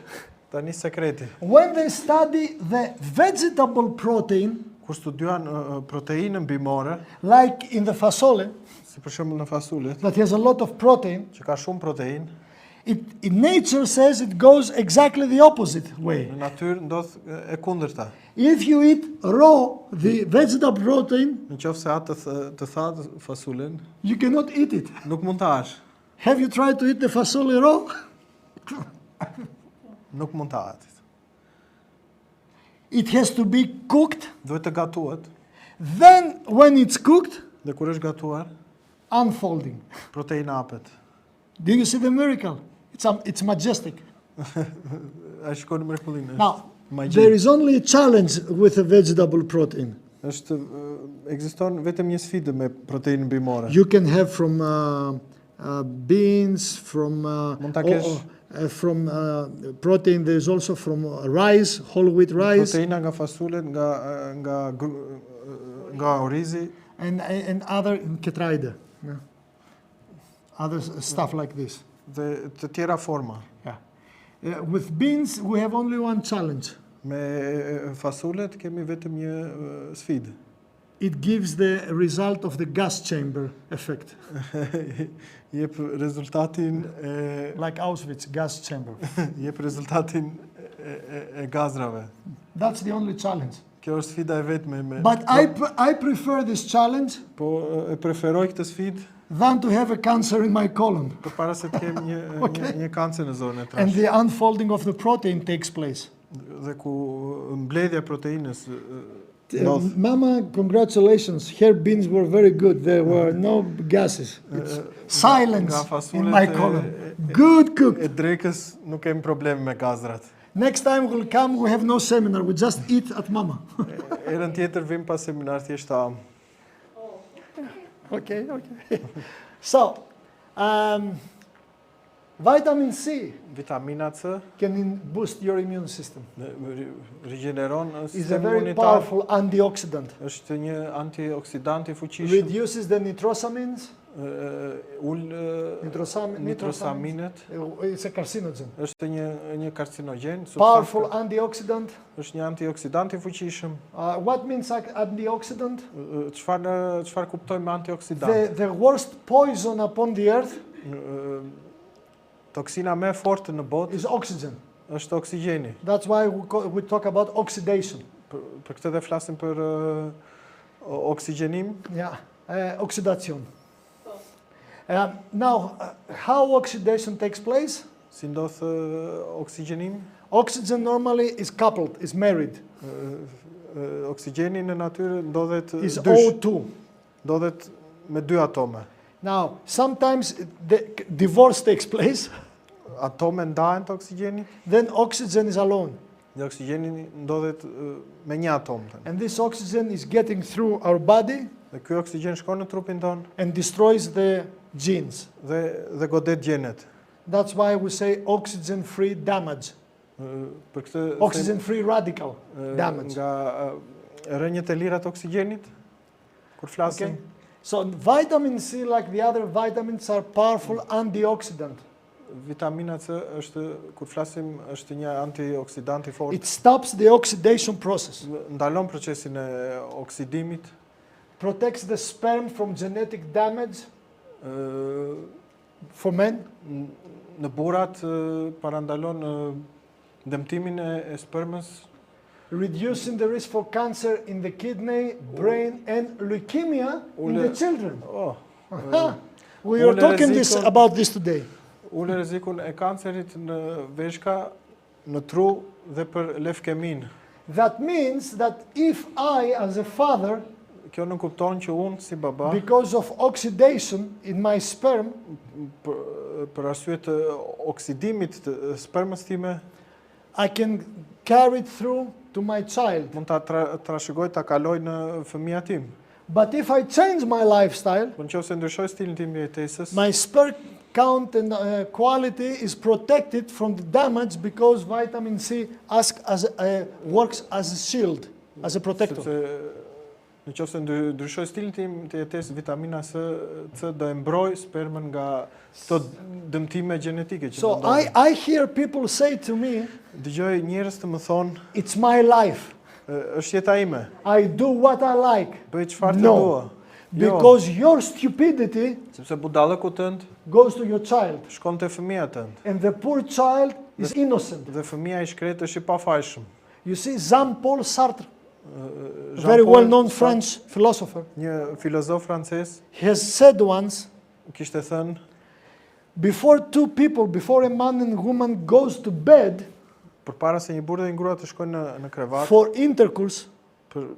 Tani sekreti. When they study the vegetable protein, Kur studiuan proteinën bimore, like in the fasole, si për shembull në fasulet, that has a lot of protein, që ka shumë protein, in nature says it goes exactly the opposite way. në natyrë ndodh e kundërta. If you eat raw the vegetable protein, Në qoftë se atë të thatë fasulen, you cannot eat it. nuk mund ta hash. Have you tried to eat the fasole raw? Nuk mund ta hash. It has to be cooked. Duhet të gatuhet, Then when it's cooked, dhe kur është gatuar, unfolding. proteina hapet. Do you see the miracle? It's majestic. A shkon në mrekullinë. Now, Magji. there is only a challenge with the vegetable protein. Ekziston vetëm një sfidë me proteinën bimore. You can have from beans, from Mund ta kesh- from protein. There is also from rice, whole wheat rice, Proteina nga fasulet, nga orizi, and other ketraide, other stuff like this. dhe të tjera forma. Yeah. With beans, we have only one challenge. Me fasulet kemi vetëm një sfidë. It gives the result of the gas chamber effect, Jep rezultatin like Auschwitz gas chamber. jep rezultatin e gazrave. That's the only challenge. Kjo është sfida e vetme. But I prefer this challenge Po e preferoj këtë sfidë than to have a cancer in my colon. përpara se të kem një kancer në zonën e And trashë. the unfolding of the protein takes place. Dhe ku mbledhja e proteinës ndodh. Mama, congratulations. Her beans were very good. There were no gases. It's silence Nga in fasulet my colon. Good cooked. e drekës nuk kemi probleme me gazrat. Next time we'll come, we have no seminar. We just eat at mama. Erën tjetër vim pas seminar thjesht am. Okay. So, vitamin C Vitamina C can boost your immune system. rigjeneron It's a sistemin very imunitar. powerful antioxidant. Është një antioksidant i fuqishëm. Reduces the nitrosamines. Nitrosaminet. It's a carcinogen. Është një karcinogen. Powerful antioxidant. Është një antioksidant i fuqishëm. What means antioxidant? Çfarë kuptojmë me antioksidant? The worst poison upon the earth Toksina më e fortë në botë is oxygen. është oksigjeni. That's why we talk about oxidation. Për këtë dhe flasim për oksigjenim. Yeah, oxidation. Now, how oxidation takes place? Si ndodh oksigjenim? Oxygen normally is coupled, is married. Oksigjeni në natyrë ndodhet Is dysh. O2. Ndodhet me dy atome. Now, sometimes the divorce takes place, Atome ndahen të oksigjenit, then oxygen is alone. dhe oksigjeni ndodhet me një atom. And this oxygen is getting through our body Dhe ky oksigjen shkon në trupin ton and destroys the genes. dhe godet gjenet. That's why we say oxygen-free damage, Për këtë oxygen-free radical damage. nga rënjët e lira të oksigjenit, kur flasim, Okay? So vitamin C, like the other vitamins, are powerful antioxidant. vitamina C kur flasim, është një antioksidant i fortë. It stops the oxidation process, Ndalon procesin e oksidimit, protects the sperm from genetic damage ë, for men, në burrat parandalon dëmtimin e spermës, reducing the risk for cancer in the kidney, brain, and leukemia in the children. We are talking about this today. Ule rrezikun e kancerit në veshka, në tru dhe për lefkemin. That means that if I, as a father, Kjo nuk kupton që unë si baba, because of oxidation in my sperm, për arsye të oksidimit të spermës time, I can carry it through to my child. mund ta trashëgoj, ta kaloj në fëmija tim. But if I change my lifestyle, Por nëse ndryshoj stilin tim jetesës, my sperm count and quality is protected from the damage because vitamin C works as a shield, as a protector. Nëse ndryshoj stilin tim të jetesë, vitamina C do e mbroj spermën nga këto dëmtime gjenetike që So do ndodhin. I hear people say to me, Dëgjoj njerëz të më thonë, it's my life. është jeta ime, I do what I like. bëj çfarë të No. dua. Because your stupidity Sepse budallëku tënd goes to your child. shkon te fëmia tënd. And the poor child is innocent. Dhe fëmia i shkret është i pafajshëm. You see, Jean-Paul Sartre, very well-known French philosopher, Një filozof francez has said once, kishte thënë, before two people, before a man and woman goes to bed përpara se një burrë dhe një grua të shkojnë në krevat for intercourse, për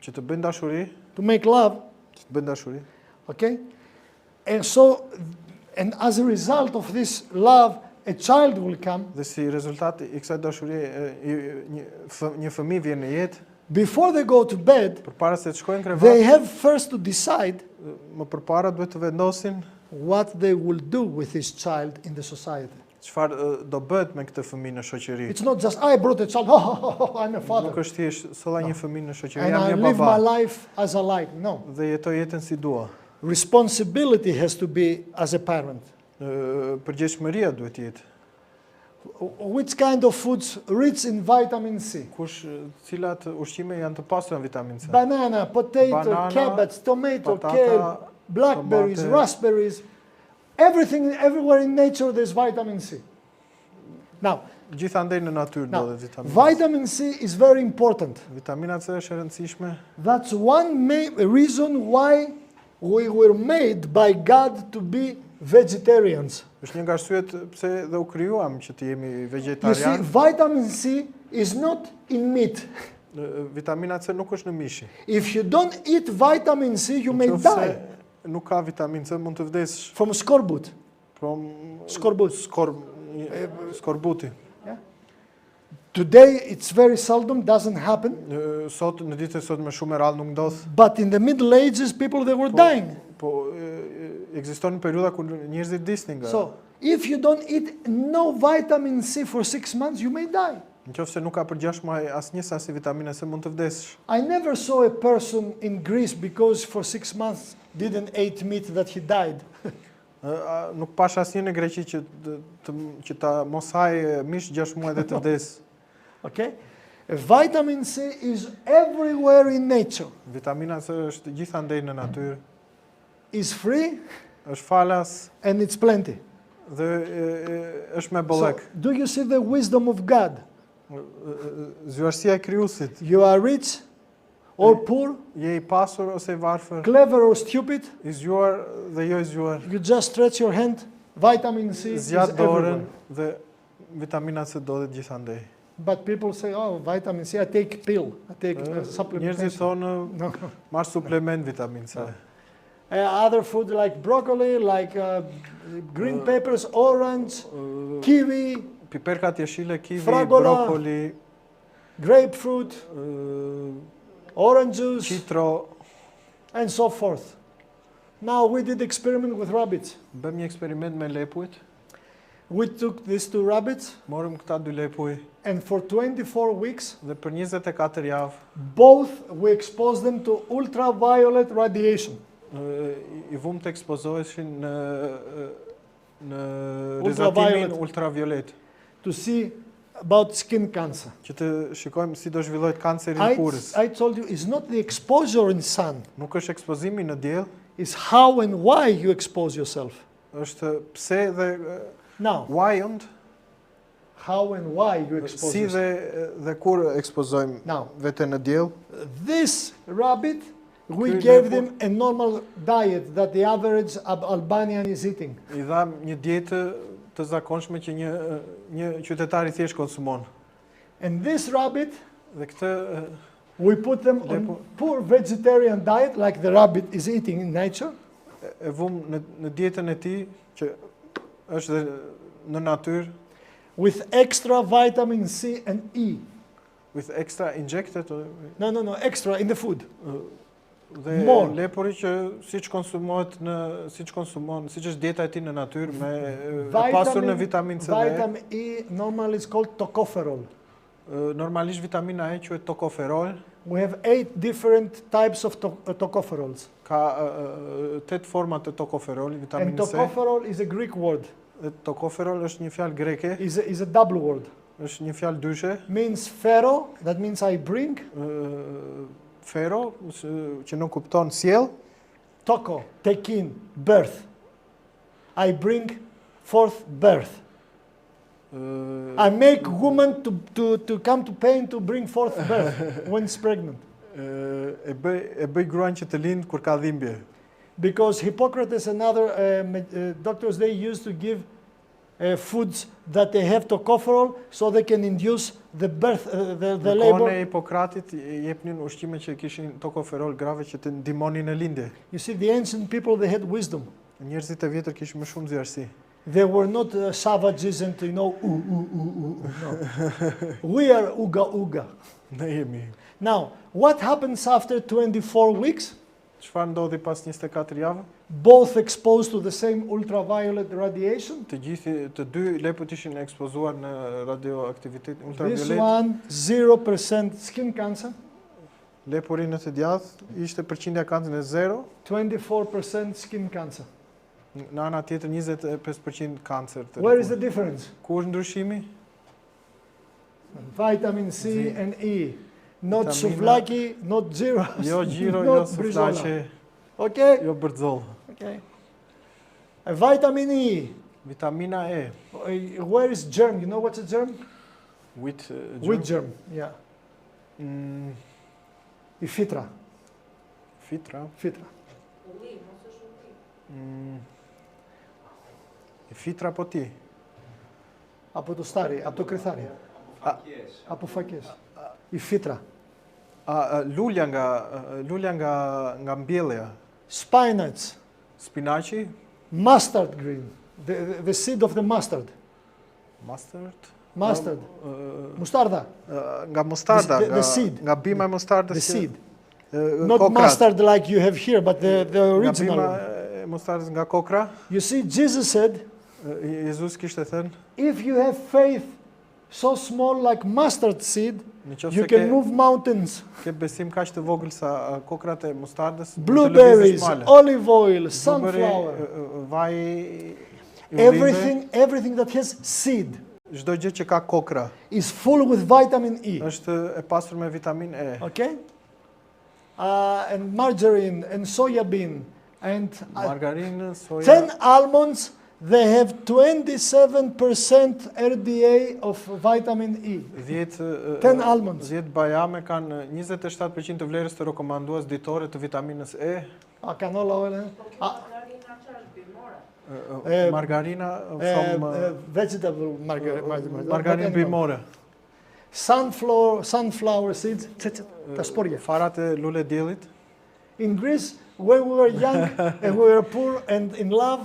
që të bëjnë dashuri, to make love, okay? And so, and as a result of this love, a child will come. Dhe si rezultat i kësaj dashurie një fëmijë vjen në jetë. Before they go to bed, Përpara se të shkojnë në krevat, they have first to decide më përpara duhet të vendosin what they will do with this child in the society. çfarë do bëhet me këtë fëmijë në shoqëri. It's not just I brought a child, I'm a Nuk father, është thjesht solla një fëmijë në shoqëri, and jam I një live my baba life as I like. No. dhe jetoj jetën si dua. Responsibility has to be as a parent. Përgjegjësia duhet jetë. Which kind of foods rich in vitamin C? Cilat ushqime janë të pasura në vitaminë C? Banana, potato, Banana, cabbage, tomato, patata, kale, blackberries, tomate. raspberries. Everything, everywhere in nature there's vitamin C. Now, Gjithandej në natyrë now ndodhet vitamina C. vitamin C is very important. Vitamina C është e rëndësishme. That's one reason why we were made by God to be vegetarians. Është një nga arsyet pse dhe u krijuam që të jemi You see, vegetarian. vitamin C is not in meat. Vitamina C nuk është në mishi. If you don't eat vitamin C, you may Nëse die nuk ka vitamin C, mund të vdesësh. from scorbut. Scorbut. Skorbuti. Today, it's very seldom, doesn't happen. Sot në ditën e sotme shumë e rrallë nuk ndodh. But in the Middle Ages, people they were dying. Po ekziston periudha kur njerëzit disnin nga. So, if you don't eat no vitamin C for 6 months, you may die. Nëse nuk ka për 6 muaj asnjë sasi vitamine C, mund të vdesësh. I never saw a person in Greece because for 6 months didn't eat meat that he died. Nuk pash asnjë në Greqi që ta mos haj mish 6 muaj dhe të vdes. Okay? Vitamin C is everywhere in nature. Vitamina C është gjithandej në natyrë. Is free Është falas and it's plenty. dhe është me So, bollek. do you see the wisdom of God? Zgjuarësia e krijuesit. You are rich or poor, Je I pasur ose I varfër, clever or stupid, I zgjuar dhe jo I zgjuar. you just stretch your hand, vitamin C is Zgjat dorën everywhere. dhe vitamina C ndodhet gjithandej. But people say, oh, vitamin C, I take pill, I take Njerëzit supplementation. thonë No. marr suplement vitamin C. Other food like broccoli, like green peppers, orange, kiwi, Piperkat jeshile, kiwi, Fragola. brokoli, grapefruit, orange juice, citro. and so forth. Now we did experiment with rabbits. Bëm një eksperiment me lepujt. We took these 2 rabbits, Morëm këta 2 lepuj and for 24 weeks, dhe për 24 javë both we exposed them to ultraviolet radiation. I vum të ekspozoheshin në Ultraviolet. rezatimin ultraviolet, To see about skin cancer. që të shikojmë si do zhvillohet kanceri I kurrës. I told you, it's not the exposure in sun, Nuk është ekspozimi në diell, it's how and why you expose yourself. është pse dhe Now, why and how and why you expose si yourself. dhe kur ekspozojmë Now, veten në diell. this rabbit, we Ky gave lepur- them a normal diet that the average Albanian is eating. I dham një dietë të zakonshme që një qytetar I thjesht konsumon. And this rabbit, Dhe këtë we put them on Lepur- poor vegetarian diet like the rabbit is eating in nature. e vum në dietën e tij që është dhe në natyrë With extra vitamin C and E. with extra injected No, extra in the food. dhe More. lepuri që siç konsumon, siç është dieta e tij në natyrë me e pasur në vitaminë C. Vitamin E normally is called tocopherol. Normalisht vitamina E quhet tokoferol, We have 8 different types of tocopherols. ka 8 forma të tokoferolit, And vitaminë C. tocopherol is a Greek word. Dhe tokoferol është një fjalë greke, Is a double word. është një fjalë dyshe. Means pharaoh, that means I bring. Fero, që nuk kupton sjell, Toko, take in, birth. I bring forth birth. I make woman to come to pain to bring forth birth when it's pregnant. e bëj gruan që të lind kur ka dhimbje. Because Hippocrates and other doctors, they used to give foods that they have tocopherol so they can induce the birth, the Në kohën labor. e Hipokratit i jepnin ushqime që kishin tokoferol grave që të ndihmonin në lindje. You see, the ancient people, they had wisdom. Njerëzit e vjetër kishin më shumë zjarësi. They were not savages and, No. We are uga. Ne jemi. Now, what happens after 24 weeks? Çfarë ndodhi pas 24 javë? Both exposed to the same ultraviolet radiation. Të dy leput ishin ekspozuar në radioaktivitet This ultraviolet. one, 0% skin cancer, Lepuri në të djathtë ishte përqindja kancerit 0, 24% skin cancer. në ana tjetër 25% kancer. Where is the difference? Ku është ndryshimi? Vitamin C and E. Not Vitamina- souvlaki, not zero. Jo gjiro, not jo suflaqe, Okay? jo bërzoll. Okay. Vitamin E. Vitamina E. Where is germ? You know what's a germ? Wheat Wheat germ, yeah. E fitra. Fitra. Fitra. E fitra po ti. Από το στάρι, από το κρυθάρι. Από φακές. Η φύτρα. Lulja nga mbjellja. Spinach. Spinaci. Mustard green. The seed of the mustard. Mustard. Mustard. Mustarda. Nga mustarda. The seed. Nga bima e mustardës. The seed. Not mustard like you have here, but the original Nga one. bima e mustardës nga kokra. You see, Jesus said, Jezus kishte thënë, if you have faith so small like mustard seed, nëse you can move mountains. ke besim kaq të vogël sa kokrat e mustardës, Blueberries, olive oil, sunflower, vaj, everything everything that has seed çdo gjë që ka kokra is full with vitamin E. është e pasur me vitaminë E. Okay? And margarine and soya bean and Margarinë, soja. 10 almonds, they have 27% RDA of vitamin E. 10 almonds. 10 bajame kanë 27% të vlerës të rekomandues ditore të vitaminës E. Canola oil. Margarina from Vegetable margarinë bimore. Sunflower seeds, τα σπόρια. Farat e lule diellit. In Greece, when we were young and we were poor and in love,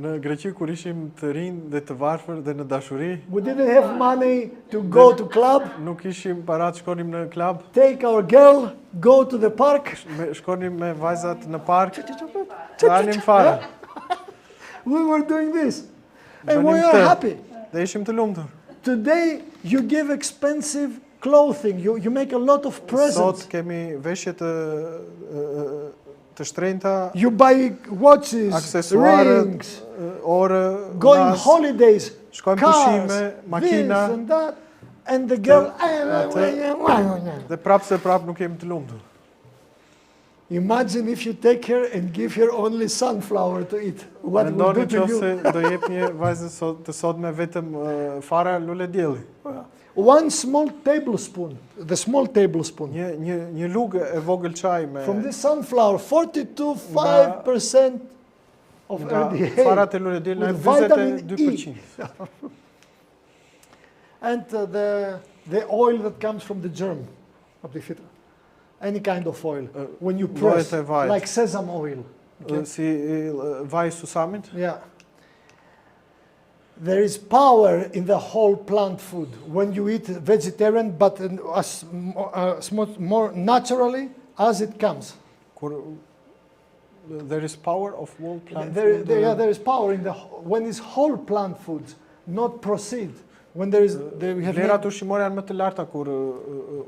Në Greqi kur ishim të rinj dhe të varfër dhe në dashuri, we didn't have money to go to club, nuk ishim para të shkonim në klub, take our girl, go to the park. shkonim me vajzat në park, ranim fare. We were doing this. And Bënim we are këtë. happy. Dhe ishim të lumtur. Today, you give expensive clothing. You make a lot of presents. Sot kemi veshje të shtrenjta, You buy watches, aksesuare, rings, orë, going nas, holidays, shkojmë cars, pushime, makina, this and that. And the girl... dhe prapë se prapë nuk jemi të lumtur. Imagine if you take her and give her only sunflower to eat. What will Mendoni do to you? nëse do jep një vajzë të sotme vetëm fara lule dielli. One small tablespoon, the small tablespoon, Një lugë e vogël çaj me from this sunflower, 42.5% of nga RDA. farat e lule dielli with në vitamin 42%. And the oil that comes from the germ of the fitra. Any kind of oil. When you press, Llojet e vajit. like sesame oil. Okay? Si vaj susamit, Yeah. There is power in the whole plant food. When you eat vegetarian, but as more naturally as it comes. kur there is power of whole plant There, food, there is power in when it's whole plant foods, not proceed. When we have vlerat ushqimore janë më të larta kur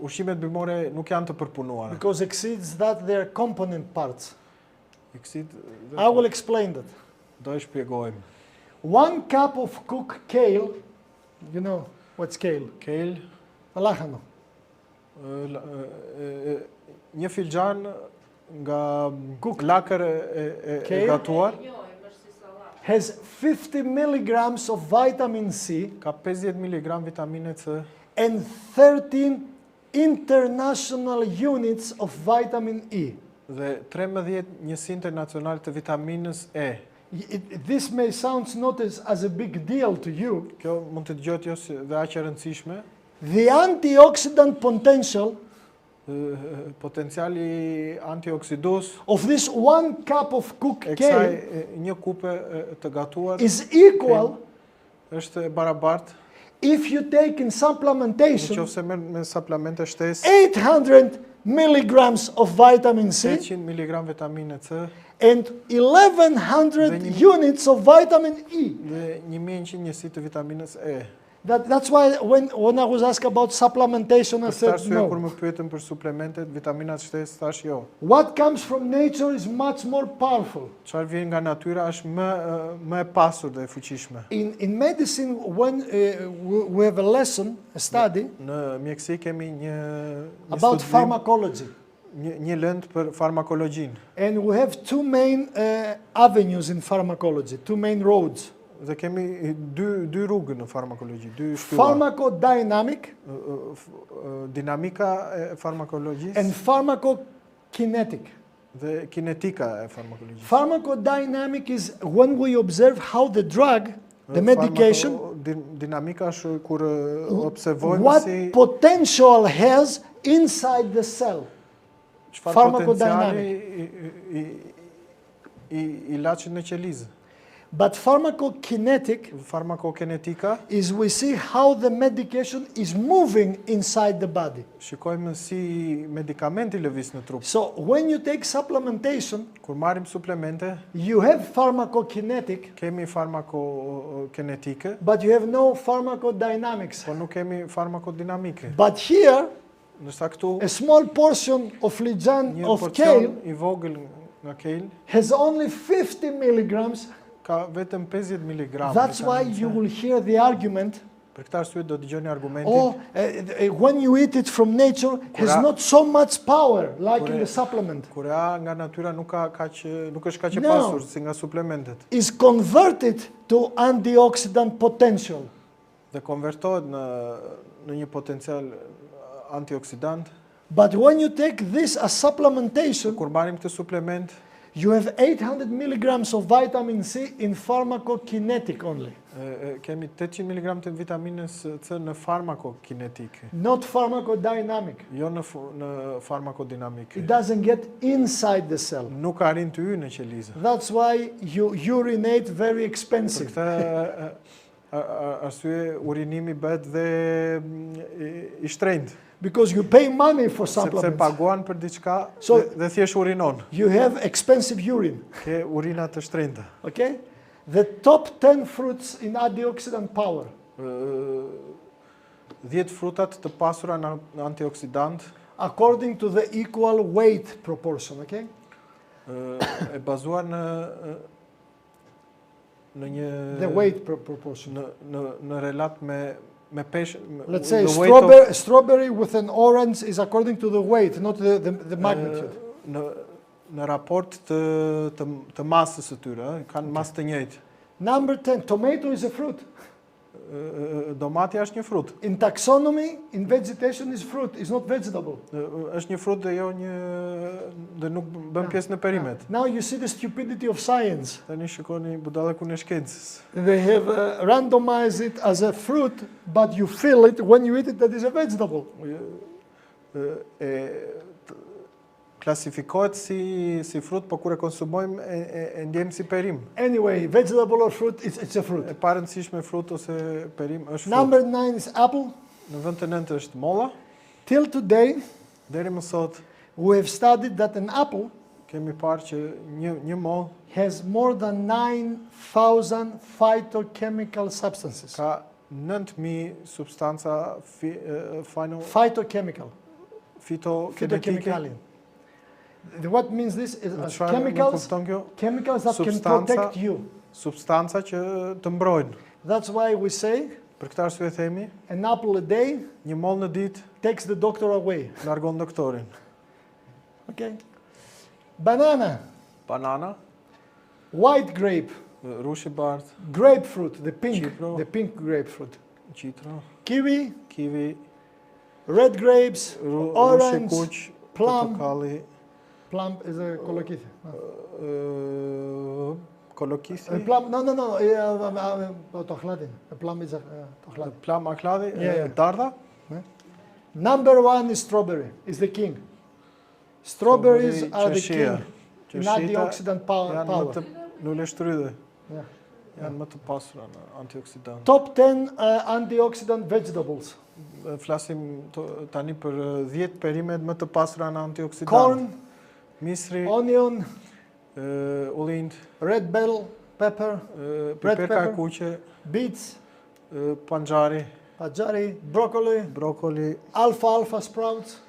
ushqimet bimore nuk janë të përpunuara. because exceeds that their component parts. Eksit, I will explain that. do e shpjegojmë. 1 cup of cooked kale, you know what's kale? Kale, Λάχανο. një filxhan nga lakër e Kale. gatuar, Has 50 milligrams of vitamin C ka 50 mg vitamine C and 13 international units of vitamin E. dhe 13 njësi internacional të vitaminës E. This may sound not as a big deal to you. Kjo mund të dëgjohet jo si dhe aq e rëndësishme. The antioxidant potential Potenciali antioksidus of this 1 cup of cooked e kësaj kale një kupe të gatuar is equal është e barabartë if you take in supplementation nëse merr me suplemente shtesë 800 milligrams of vitamin C 800 mg vitamine C and 1100 units of vitamin E. dhe 1100 njësi të vitaminës E. That's why when I was asked about supplementation, I Për said arsye kur no. më pyetën për suplementet, vitaminat shtesë, thash jo. What comes from nature is much more powerful. Çfarë vjen nga natyra është më e pasur dhe e fuqishme. In medicine, when we have a lesson, a study Në mjeksi kemi një about studim, pharmacology. një lëndë për farmakologjinë. And we have two main avenues in pharmacology, two main roads. Dhe kemi dy rrugë në farmakologji, dy shtylla. Pharmacodynamic Dinamika e farmakologjisë and pharmacokinetic. dhe kinetika e farmakologjisë. Pharmacodynamic is when we observe how the drug, the medication, Dinamika është kur observojmë what si potential has inside the cell. çfarë Pharmacodynamic. potenciali i ilaçit në qelizë. But pharmacokinetic Farmakokinetika, is we see how the medication is moving inside the body. shikojmë si medikamenti lëviz në trup. So when you take supplementation, Kur marrim suplemente, you have pharmacokinetic, kemi farmakokinetike, but you have no pharmacodynamics. por nuk kemi farmakodinamike. But here, Ndërsa këtu a small portion of lijan një of porcion kale i vogël nga kale has only 50 milligrams. ka vetëm 50 mg. That's why you will hear the argument, Për këtë arsye do dëgjoni argumentin. oh, when you eat it from nature, has Kura- not so much power like in Kure- the supplement. Kur nga natyra nuk është kaq e No. pasur si nga suplementet Is converted to antioxidant potential. dhe konvertohet në një potencial antioksidant. But when you take this as supplementation, Kur marrim këtë suplement, you have 800 milligrams of vitamin C in pharmacokinetic only, kemi 800 mg të vitaminës C në farmakokinetike, not pharmacodynamic. jo në farmakodinamike. It doesn't get inside the cell. Nuk arrin të hyjë në qelizë. That's why you urinate very Për expensive. këtë arsye urinimi bëhet dhe i shtrenjtë, Because you pay money for sepse supplements. paguan për diçka So- dhe thjesht urinon. You have expensive urine. Ke urina të shtrenjta. Okay? The top 10 fruits in antioxidant power. 10 frutat të pasura në antioksidant, According to the equal weight proportion, okay? e bazuar në një The weight proportion. në relat me peshë. Let's say the weight of- strawberry with an orange is according to the weight, not the magnitude. Në raport të masës së tyre, kanë masë të njëjtë. Number 10, tomato is a fruit. Domati është një frut. In taxonomy, in vegetation is fruit, is not vegetable. Është një frut dhe jo dhe nuk bën pjesë në perimet. Now you see the stupidity of science. Tani shikoni budallëkun e shkencës. They have randomized it as a fruit, but you feel it when you eat it that is a vegetable. Klasifikohet si frut, por kur e konsumojmë e ndjejmë si perim. Anyway, vegetable or fruit, it's a fruit. E parëndësishme frut ose perim është frut. Number 9 is apple. Në vend të nëntë është molla. Till today, Deri më sot we have studied that an apple kemi parë që një mollë has more than 9,000 phytochemical substances. ka 9.000 substanca Phytochemical. fitokinetike. Phytochemical. What means this is Çfarë më chemicals, kupton kjo? chemicals that can Substanca- protect you. Substanca që të mbrojnë. That's why we say Për këtë arsye themi, an apple a day një mollë në ditë takes the doctor away. largon doktorin. Okay? Banana, Banana, white grape, rushi bardh, grapefruit, the Citro. pink grapefruit. qitro, Kiwi, kiwi, red grapes, rushi orange, kuq, plum. portokalli, plum is a kolokithë. kolokisi, Plum, no, tohlatin. Plum is a tohlatin. plam akladhi, Yeah. dardha. Number 1 is strawberry, is the king. Strawberries Strawberry, are the qeshia. king in Qeshita antioxidant Janë më power. të luleshtrydhe, Yeah. janë më të pasura në antioksidant. Top 10 antioxidant vegetables. Flasim tani për 10 perimet më të pasura në antioksidant. Corn, Misri, onion, ullind, red bell pepper, piperka pepper. e kuqe, beets, panxari, pajari, broccoli, brokoli, alfalfa sprouts.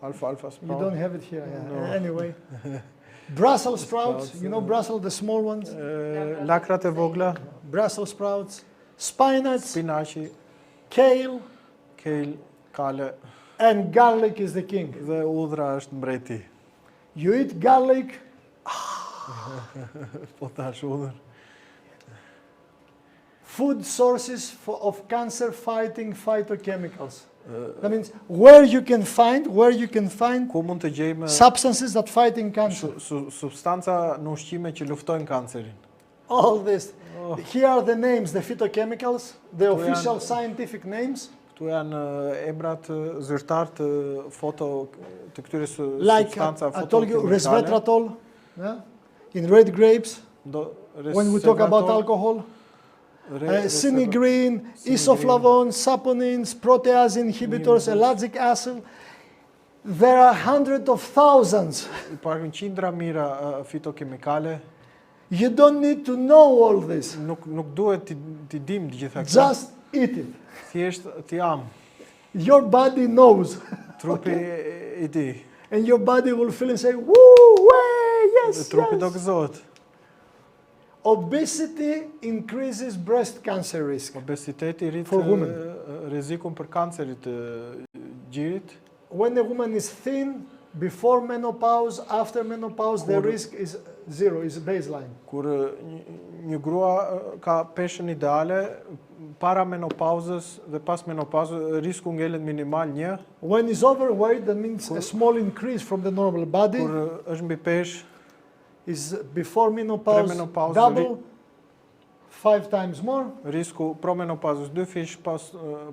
alfalfa You sprout, don't have it here. Yeah. No. Anyway. Brussels sprouts, Sprouts, you know Brussels, the small ones. lakrat e vogla, Brussels sprouts, spinach, spinaci, kale, kale, kale and garlic is the king. dhe udhra është mbreti. You eat garlic, Po tash udhër. food sources of cancer-fighting phytochemicals. That means where you can find Ku mund të gjejmë substances that fighting cancer. substanca në ushqime që luftojnë kancerin. All this. Here are the names, the phytochemicals, the Këtu official janë- scientific names, Këtu janë emrat zyrtar të të këtyre like substanca I told you, fotokimikale. resveratrol, yeah? In red grapes. When we talk about alcohol, cinegreen, isoflavone, saponins, protease inhibitors, ellagic acid. There are hundreds of thousands. Parin qindra mira fitokimikale. You don't need to know all this. Nuk duhet t'i dim të gjitha këto. Just eat it. Thjesht t'i am. Your body knows. Trupi i di. And your body will feel and say, woo, way, yes, Trupi do yes. gëzohet. Obesity increases breast cancer risk. Obesiteti rrit For women. rrezikun për kancerit të gjirit. When a woman is thin, before menopause, after menopause, the risk is zero, is baseline. Kur një grua ka peshën ideale, para menopauzës dhe pas menopauzës risku ngelet minimal 1. When is overweight, that means a small increase from the normal body. Kur është mbi peshë, Is before menopause Premenopause, double, 5 times more. risku promenopauzës 2 fish,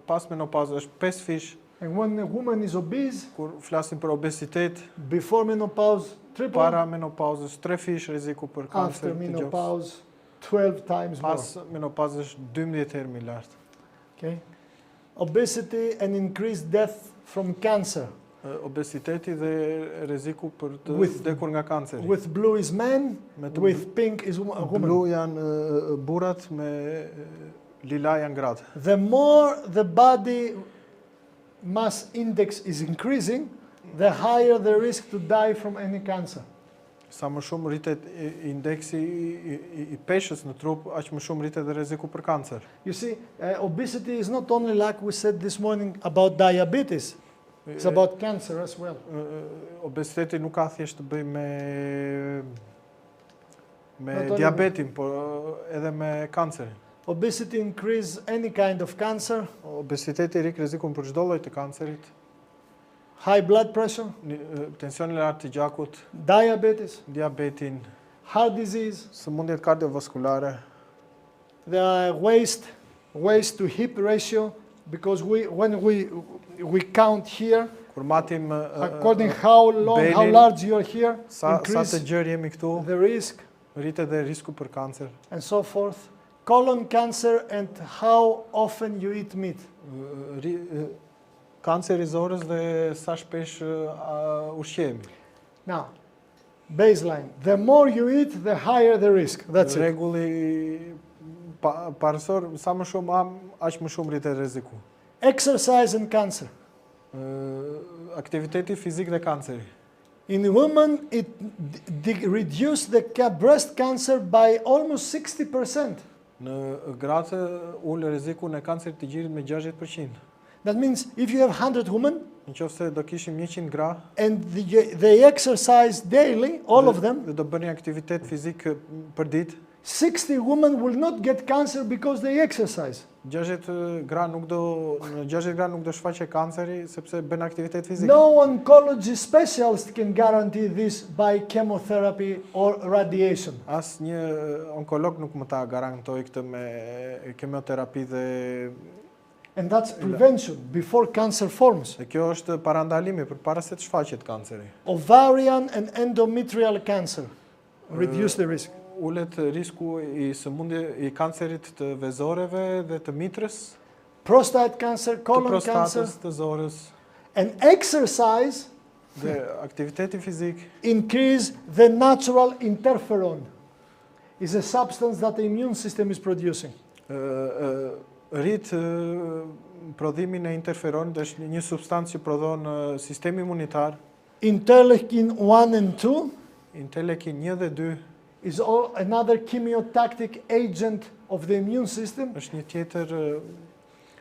pas menopauzës është 5 fish. And when a woman is obese, Kur flasim për obesitet, before menopause, triple. para menopauzës 3 fish rreziku për After kancer të gjoks. menopause, 12 times more. Pas menopauzës është 12 herë më lart. Okay. Obesity and increased death from cancer. Obesiteti dhe rreziku për të With- vdekur nga kanceri. With blue is men, Me të with pink is woman. Blu janë burrat, me lila janë gratë. The more the body mass index is increasing, the higher the risk to die from any cancer. Sa më shumë rritet indeksi i peshës në trup, aq më shumë rritet dhe rreziku për kancer. You see, obesity is not only like we said this morning about diabetes, it's about cancer as well. Obesiteti nuk ka thjesht të bëj me Not only- diabetin, por edhe me kancerin. Obesity increase any kind of cancer, Obesiteti rrik rrezikun për çdo lloj të kancerit, high blood pressure, tensionin e lartë të gjakut, diabetes, diabetin, heart disease, sëmundjet kardiovaskulare, the waist to hip ratio, because when we count here, kur matim according how long, how belin, large you are here, sa të increase gjerë jemi këtu, the risk, rritet dhe risku për kancer. and so forth. Colon cancer and how often you eat meat. Kanceri i zorës dhe sa shpesh ushqemi. Now, baseline. The more you eat, the higher the risk. That's it. Rregulli parësor, sa më shumë am, aq më shumë rritet rreziku. Exercise and cancer. Aktiviteti fizik dhe kanceri. In women, it reduced the breast cancer by almost 60%. Në gratë ul rrezikun e kancerit të gjirit me 60%. That means if you have 100 women Nëse do kishim 100 gra and they exercise daily, all of them, dhe do bënin aktivitet fizik për ditë, 60 women will not get cancer because they exercise. 60 gra nuk do shfaqe kanceri sepse bën aktivitet fizik. No oncology specialist can guarantee this by chemotherapy or radiation. As një onkolog nuk më ta garantoj këtë me kemioterapi dhe And that's prevention before cancer forms. Dhe kjo është parandalimi përpara se të shfaqet kanceri. Ovarian and endometrial cancer reduce the risk. Ulet risku i sëmundje i kancerit të vezoreve dhe të mitrës, Prostate cancer, të colon cancer, prostatës, të zorës and exercise dhe aktiviteti fizik. increase the natural interferon. Is a substance that the immune system is producing. Rrit prodhimin e interferonit, është një substancë që prodhon sistemi imunitar. Interleukin 1 and 2 Interleukin 1 dhe 2 is another chemotactic agent of the immune system. është një tjetër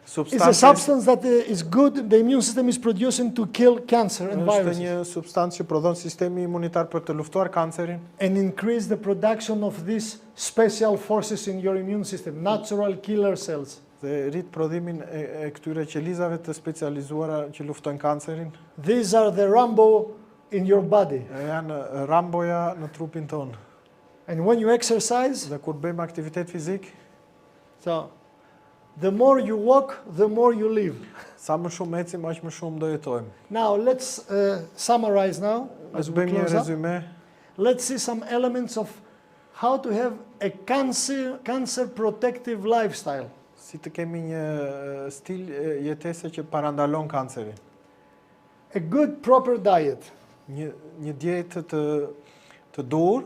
It's a substance that is good, the immune system is producing to kill cancer and Është viruses. një substancë që prodhon sistemi imunitar për të luftuar kancerin And increase the production of these special forces in your immune system, natural killer cells. dhe rrit prodhimin e këtyre qelizave të specializuara që luftojnë kancerin. These are the Rambo in your body. Janë ramboja në trupin tonë. And when you exercise, Dhe kur bëjmë aktivitet fizik, so the more you walk, the more you live. sa më shumë ecim, aq më shumë do jetojmë. Now let's summarize now as we Bëjmë një close up. rezume. Let's see some elements of how to have a cancer protective lifestyle. Si të kemi një stil jetese që parandalon kancerin. A good proper diet. Një dietë të dur,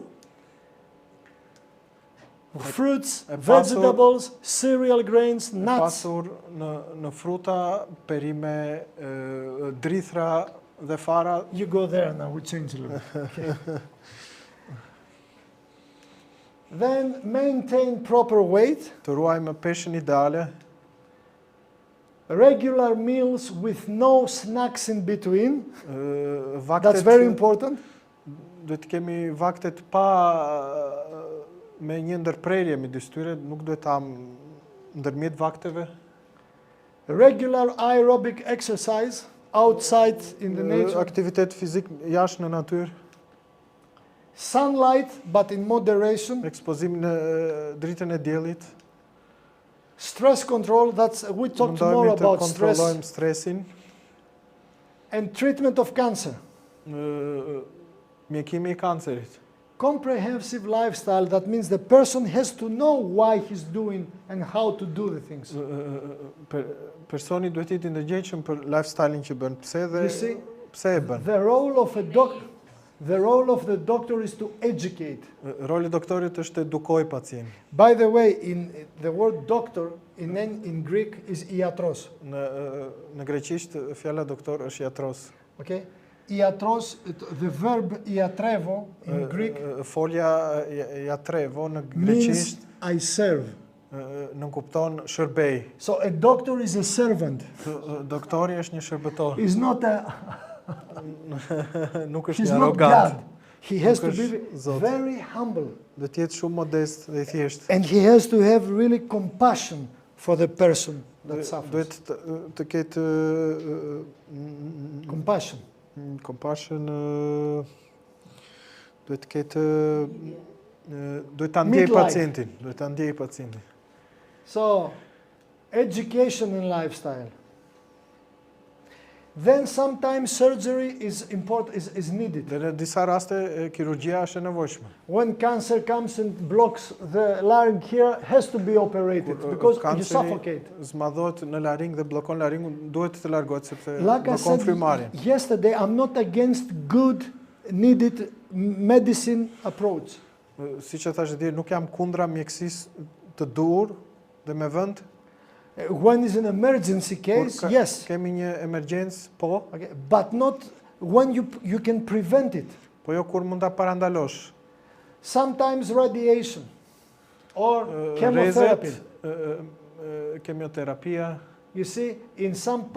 Fruits, pasur- vegetables, cereal grains, e nuts. pasur në fruta, perime, drithra dhe fara. You go there now, we change a little. Okay. Then maintain proper weight, Të ruajmë peshën ideale, regular meals with no snacks in between. That's vaktet very important. duhet të kemi vaktet pa me një ndërprerje midis tyre, nuk duhet ta ndërmjet vakteve. Regular aerobic exercise outside in the nature. Aktivitet fizik jashtë në natyrë, Sunlight, but in moderation. ekspozim në dritën e diellit. Stress control, we talk more Mundohemi të about stress. kontrollojmë stresin. And treatment of cancer. Mjekimi I kancerit. Comprehensive lifestyle, that means the person has to know why he's doing and how to do the things. Personi duhet jetë I ndërgjegjshëm për lifestyle-in që bën. You see, Pse e bën? the role of the doctor is to educate. Roli I doktorit është të edukoj pacientin. By the way, in the word doctor in Greek is iatros. Në greqisht fjala doktor është iatros. Okay? Iatros, the verb iatrevo in Greek Folja iatrevo në means greqisht I serve. nuk kupton shërbej. So a doctor is a servant. Doktori është një shërbëtor. He's not Nuk është he's një not arrogant. God. He has to Nuk be është Zot. very humble. Do të jetë shumë modest dhe I thjesht. And he has to have really compassion for the person that suffers. Duhet të ketë Compassion. compassion, duhet të ketë duhet ta ndjej Midlife. pacientin, duhet ta ndjej pacientin. So, education and lifestyle. Then sometimes surgery is important, is needed. Dhe në disa raste kirurgjia është e nevojshme. When cancer comes and blocks the larynx here, has to be operated because you Kanceri suffocate. zmadhohet në laring dhe bllokon laringun, duhet të largohet sepse Like I bllokon said frymarrjen. yesterday, I'm not against good, needed medicine approach. Siç e thash dje, nuk jam kundra mjekësisë të dur dhe me vend. When is an emergency case, yes, Kemi një emergjencë, po, okay, but not when you can prevent it. po jo kur mund ta parandalosh. Sometimes radiation or chemotherapy. Rezet, kemioterapia, You see, in some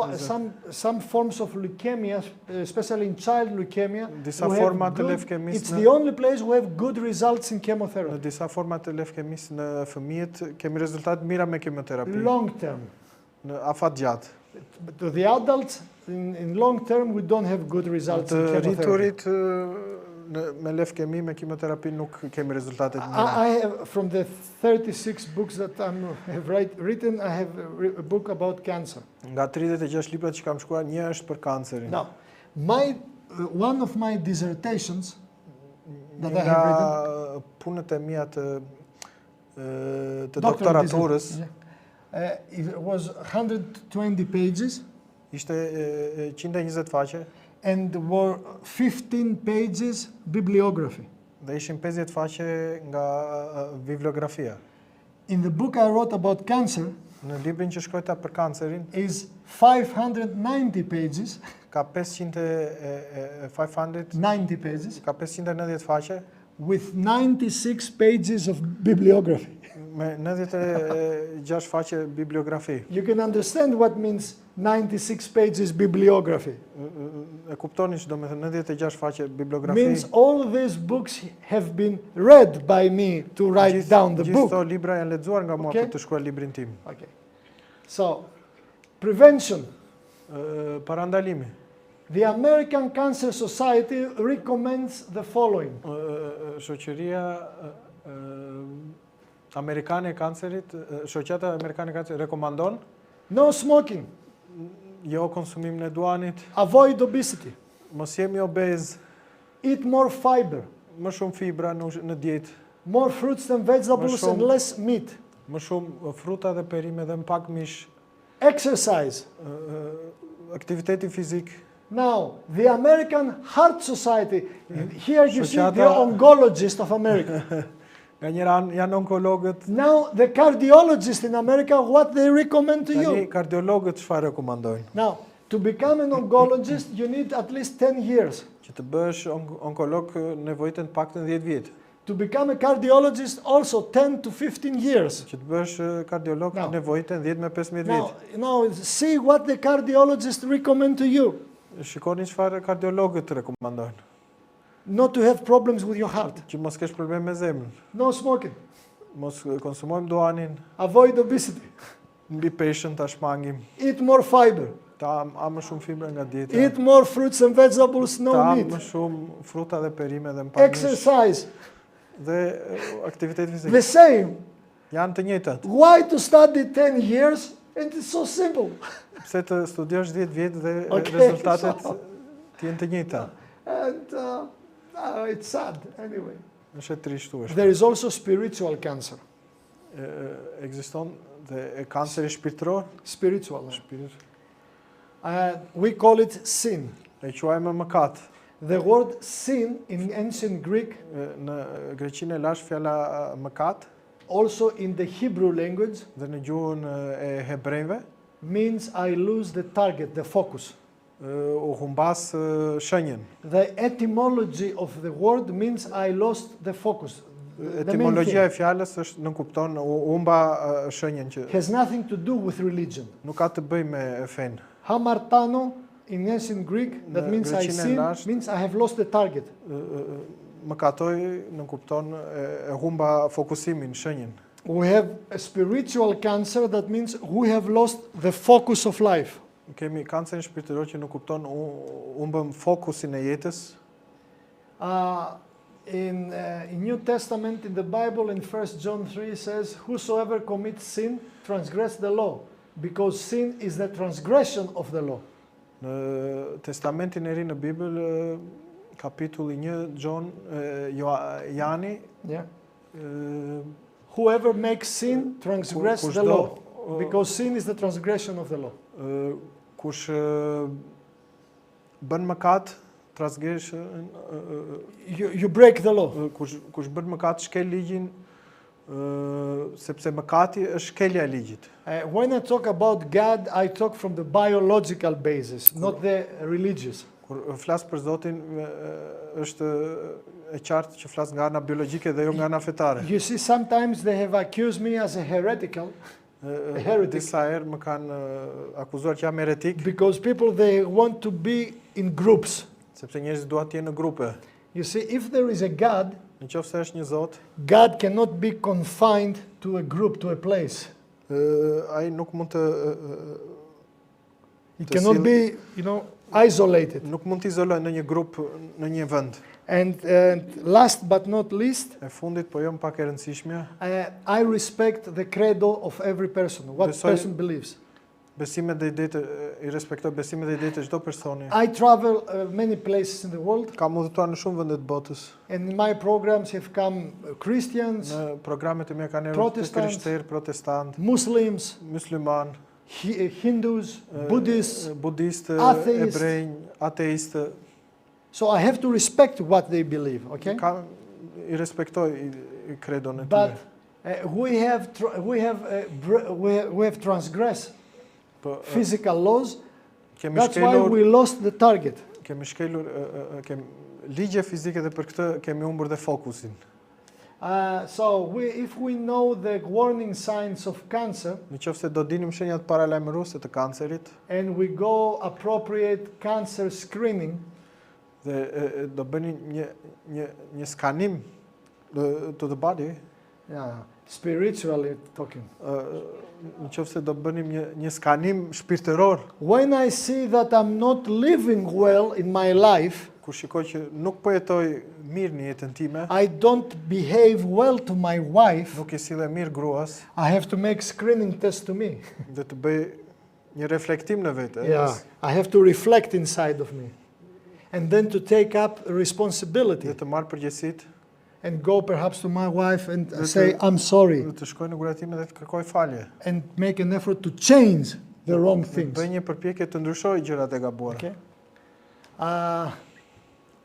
forms of leukemia, especially in child leukemia, disa we have forma të good- lefkemisë it's the only place we have good results in Në chemotherapy. disa forma të lefkemisë në fëmijët kemi rezultat mira me kemioterapi Long term. në afat gjatë. But to the adults, in long term, we don't have good results in Të chemotherapy. rriturit me lefkemi me kemioterapi nuk kemi rezultate të mira. I have, from the 36 books that I have written, I have a book about cancer. Nga 36 librat që kam shkruar, një është për kancerin. Now, one of my dissertations that I Nga have written, punët e mia të doctoral doktoraturës, it was 120 pages ishte 120 faqe and were 15 pages bibliography. dhe ishin 50 faqe nga bibliografia. In the book I wrote about cancer Në librin që shkruajta për kancerin, is 590 pages, ka 500 90 pages, ka 590 faqe with 96 pages of bibliography. me 96 faqe bibliografi. You can understand what means 96 pages bibliography. E kuptoni që do me thënë 96 faqe bibliografi. Means all these books have been read by me to write down the book. Gjithë këto libra janë lexuar nga mua Okay. për të shkruar librin tim. Okay. So, prevention. Parandalimi. The American Cancer Society recommends the following. Shoqëria Amerikane e Kancerit, Shoqata Amerikane e Kancerit rekomandon No smoking. jo konsumimin e duanit, Avoid obesity. mos jemi obez, Eat more fiber. më shumë fibra në dietë, More fruits and vegetables and less meat. më shumë fruta dhe perime dhe më pak mish, Exercise. aktiviteti fizik. Now, the American Heart Society, here you see the Shoqata- oncologist of America. Nga njëra anë janë onkologët, Now, the cardiologist in America, what they recommend to tani you. kardiologët çfarë rekomandojnë? Now, to become an oncologist, you need at least 10 years. Që të bësh onkolog nevojiten paktën 10 vjet. To become a cardiologist, also 10 to 15 years. Që të bësh kardiolog Now- nevojiten 10 me 15 vjet. Now, see what the cardiologist recommend to you. Shikoni çfarë kardiologët rekomandojnë. Not to have problems with your heart. Që mos kesh problem me zemrën. No smoking. Mos konsumojmë duanin, Avoid obesity. mbi peshën ta shmangim, Eat more fiber. ta am më shumë fibra nga dieta. Eat more fruits and vegetables, no Ta am meat. më shumë fruta dhe perime dhe më pak mish. Exercise. Dhe aktivitet fizik. The same. Janë të njëjtat. Why to study 10 years? And it's so simple. Pse të studiosh 10 vjet dhe Okay, rezultatet so- të jenë të njëjta. And it's sad anyway. Është e trishtueshme. There is also spiritual cancer. Ekziston dhe e kanceri shpirtëror, Spiritual. shpirt. We call it sin. E quajmë mëkat. The word sin in ancient Greek, Në greqinë e lash fjala mëkat also in the Hebrew language, dhe në gjuhën e hebrejve means I lose the target, the focus. u humbas shenjën. The etymology of the word means I lost the focus. The main Etimologjia e thing fjalës është nuk kupton u humba shenjën që has nothing to do with religion. nuk ka të bëjë me fen. Hamartano in ancient Greek, that Në means I Greqinë e sin, lashtë- means I have lost the target. Mëkatoj nuk kupton e humba fokusimin, shenjën. We have a spiritual cancer, that means we have lost the focus of life. Kemi kancerin shpirtëror që nuk kupton humbëm fokusin e jetës. In New Testament, in the Bible, in 1 John 3 says, whosoever commits sin transgress the law, because sin is the transgression of the law. Në Testamentin e Ri në Bibël, kapitulli 1 Gjon Jani, Yeah. Whoever makes sin transgress the law, because sin is the transgression of the law. kush bën mëkat, You break the law. kush bën mëkat shkel ligjin, sepse mëkati është shkelja e ligjit. When I talk about God, I talk from the biological basis, not the religious. Kur flas për Zotin, është e qartë që flas nga ana biologjike dhe jo nga ana fetare. You see, sometimes they have accused me as a heretical heretic. Disa herë më kanë akuzuar që jam heretik, because people, they want to be in groups. sepse njerëzit duan të jenë në grupe. You see, if there is a God, Nëse është një Zot, God cannot be confined to a group, to a place. ai nuk mund të He To cannot seal- be, isolated. nuk mund të izolohet në një grup, në një vend. And last but not least, E fundit, po jo më pak e rëndësishmja, I respect the credo of every person, what Besoj- person believes. besimet dhe idetë, i respektoj besimet dhe idetë e çdo personi. I travel many places in the world, Kam udhëtuar në shumë vende të botës. and in my programs have come Christians, Në programet e mia kanë ardhur Protestants, krishterë, protestant, Muslims, musliman, Hindus, Buddhists. budistë, atheist. ebrejnë, ateistë. So I have to respect what they believe, okay? I respektoj i kredon e But tyre. we have transgressed Po physical laws. kemi That's why shkelur, we lost the target. kemi shkelur ligje fizike dhe për këtë kemi humbur dhe fokusin. If we know the warning signs of cancer Nëse do dinim shenjat paralajmëruese të kancerit and we go appropriate cancer screening, dhe do bëni një skanim to the body, spiritually talking. nëse do bënim një skanim shpirtëror, When I see that I'm not living well in my life, kur shikoj që nuk po jetoj mirë në jetën time, I don't behave well to my wife, nuk I sille mirë gruas, I have to make screening test to me. dhe të bëj një reflektim në vete. I have to reflect inside of me. And then to take up responsibility Dhe të marr përgjegjësitë, and go perhaps to my wife and say, I'm sorry, dhe të shkoj në gruan time dhe të kërkoj falje. and make an effort to change the wrong things. Bëj një përpjekje të ndryshoj gjërat e gabuara. Okay?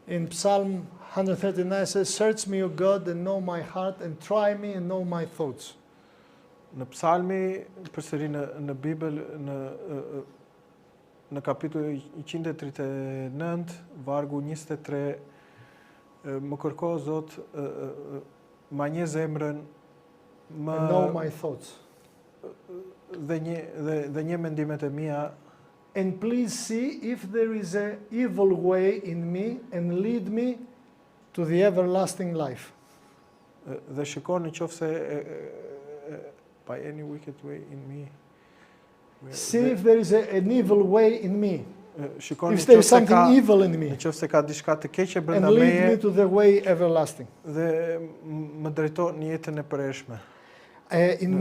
In Psalm 139 it says, search me, O God, and know my heart, and try me and know my thoughts. Në psalmi, përsëri në Bibël, në kapitull 139, vargu 23, më kërko Zot, ma një zemrën, And know my thoughts. dhe një mendimet e mia, And please see if there is an evil way in me and lead me to the everlasting life. dhe shikoni qofse by any wicked way in me. See if there is an evil way in me. Shikoni If there is qofse something evil in me. nëse ka diçka të keqe And brenda lead me meje to the way everlasting. dhe më drejto në jetën e përhershme. In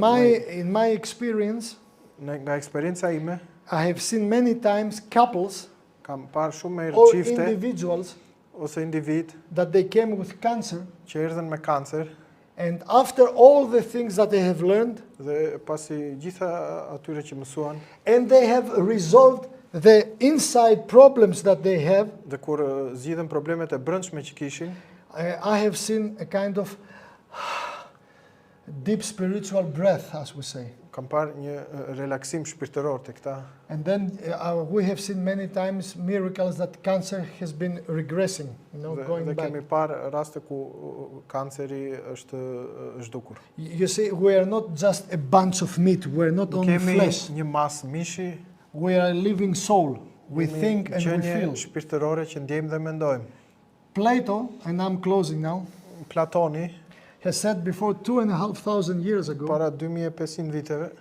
my experience, Nga eksperienca ime, I have seen many times couples kam parë shumë herë or çifte individuals ose individ that they came with cancer, që erdhen me kancer and after all the things that they have learned, dhe pasi gjitha atyre që mësuan and they have resolved the inside problems that they have, dhe kur zgjidhen problemet e brendshme që kishin, I have seen a kind of deep spiritual breath, as we say. kam parë një relaksim shpirtëror te këta. And then we have seen many times miracles that cancer has been regressing, going Dhe back. kemi parë raste ku kanceri është zhdukur. You see, we are not just a bunch of meat. We are not only Kemi flesh. një mas mishi, We are a living soul. We kemi think and we gjënie feel. shpirtërore që ndjejmë dhe mendojmë. Plato, and I'm closing now, Platoni has said before 2,500 years ago para 2500 viteve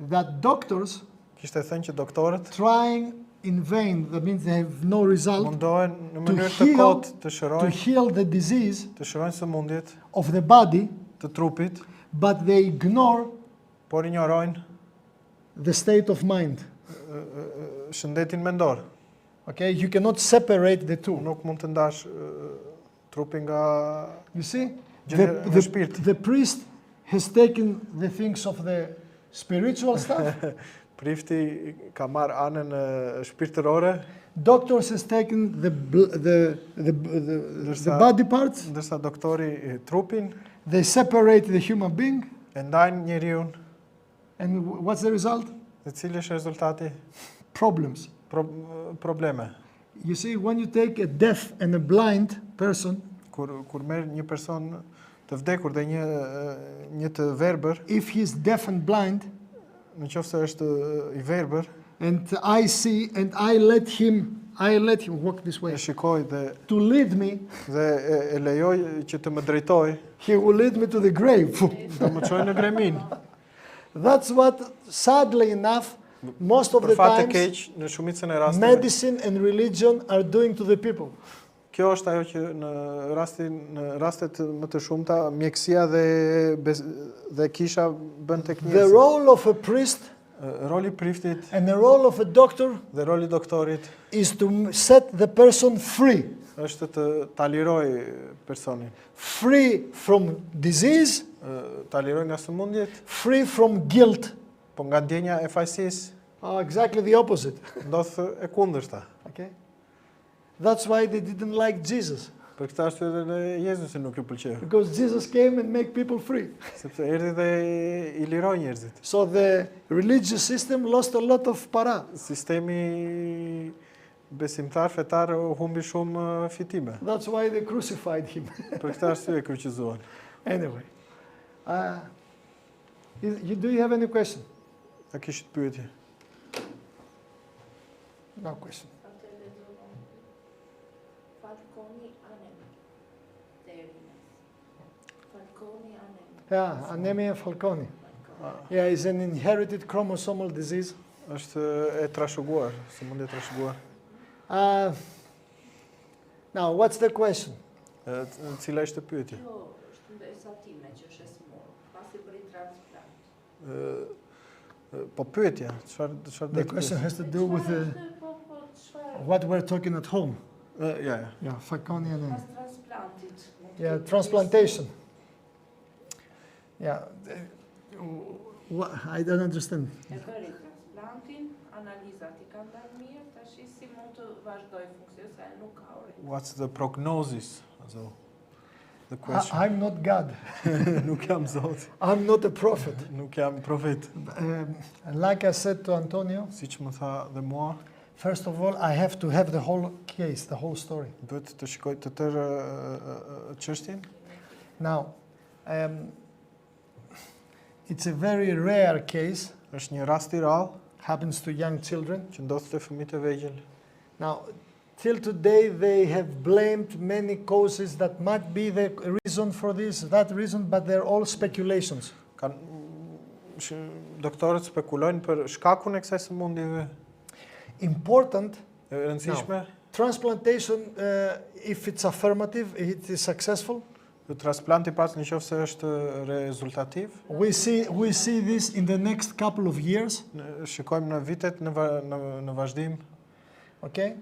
that doctors kishte thënë që doktorët trying in vain, that means they have no result, mundohen në to mënyrë të heal- kotë të to shërojnë, heal the disease sëmundjet of the body, të trupit, but they ignore por injorojnë the state of mind. shëndetin mendor. Okay, you cannot separate the two. Nuk mund të ndash trupin nga You see, Gjëra e shpirt. the priest has taken the things of the spiritual stuff. prifti ka marr anën shpirtërore, Doctors has taken the body parts. ndërsa doktori trupin They separate the human being, e ndajnë njeriu, and what's the result? dhe cili është rezultati? Problems. Probleme. You see, when you take a deaf and a blind person, Kur merr një person të vdekur dhe një të verbër, if he's deaf and blind, në qoftë se është i verbër, and I see and I let him walk this way e shikoj dhe to lead me, e lejoj që të më drejtoj, he will lead me to the grave. do më çojë në gremin. That's what, sadly enough, most of Për the fat të times keq, në shumicën e rasteve, medicine and religion are doing to the people. kjo është ajo që në rastet më të shumta mjekësia dhe kisha bën tek The njerëzit. role of a priest Roli i priftit and the role of a doctor dhe roli i doktorit is to set the person free. është ta liroj personin. Free from disease, Ta liroj nga sëmundjet, free from guilt. po nga ndjenja e fajësisë Exactly the opposite. ndodh e kundërta. Okay? That's why they didn't like Jesus. Për këtë arsye edhe Jezusi nuk ju pëlqeu, Because Jesus came and make people free. sepse erdhi dhe i liroi njerëzit. So the religious system lost a lot of para. Sistemi besimtar fetar humbi shumë fitime. That's why they crucified him. Për këtë arsye e kryqëzuan. Anyway. Do you have any question? A kishit pyetje? No question. Yeah, anemia Falconi. Yeah, it's an inherited chromosomal disease. Është e trashëguar, sëmundje e trashëguar. Now, what's the question? Cila ishte pyetja? Po pyetja, çfarë The question has to do with what we're talking at home. Yeah. Yeah, Falconi anemia. Yeah, transplantation. Yeah, I don't understand. E bëri transplantin, analizat I kanë dalë mirë, tash si mund të vazhdoj funksionin se nuk ka uri. What's the prognosis? Also, the question. I'm not God. Nuk jam Zot. I'm not a prophet. Nuk jam profet. Like I said to Antonio, Siç më tha dhe mua, first of all, I have to have the whole case, the whole story. duhet të shikoj të tërë çështjen. Now, it's a very rare case, Është një rast I rrallë happens to young children. që ndodh te fëmijët e vegjël. Now, till today, they have blamed many causes that might be the reason for this, that reason, but they're all speculations. Doktorët spekulojnë për shkakun e kësaj sëmundjeve. Important, E rëndësishme, transplantation, if it's affirmative, it is successful. transplanti pas nëse është rezultativ. We see this in the next couple of years. Shikojmë në vitet në vazhdim. Okay,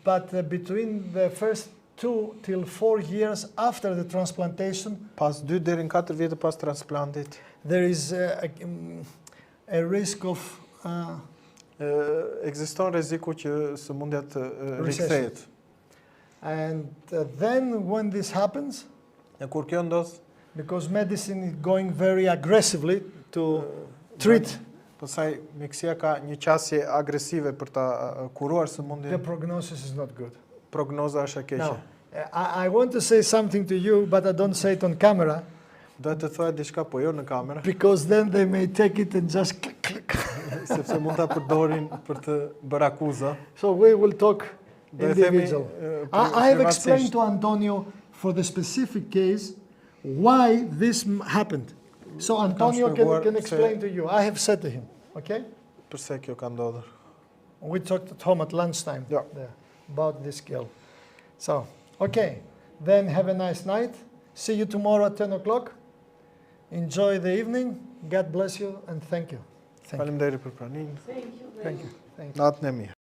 but between the first 2 till 4 years after the transplantation, Pas 2 deri në 4 vjet pas transplantit, there is a risk of ekziston rreziku që sëmundja të rikthehet. and then when this happens, E kur kjo ndodh, because medicine is going very aggressively to treat, pastaj mjekësia ka një qasje agresive për ta kuruar the sëmundjen. prognosis is not good. Prognoza është e keqe. Now, I want to say something to you, but I don't say it on camera, Do të thoya diçka po jo në kamerë, because then they may take it and just click, click. sepse mund ta përdorin për të bërë akuzë. So we will talk Do e themi individual. I have explained privatësisht. to Antonio for the specific case why this happened. So Antonio shpjeguar can se- explain to you. I have said to him, okay? Pse kjo ka ndodhur. We talked at home at lunchtime Yeah. there about this girl. So, okay, then have a nice night. See you tomorrow at 10 o'clock. Enjoy the evening. God bless you and thank you. Thank you. Faleminderit për praninë. Thank you very Thank you. Thank you. Natën e mirë.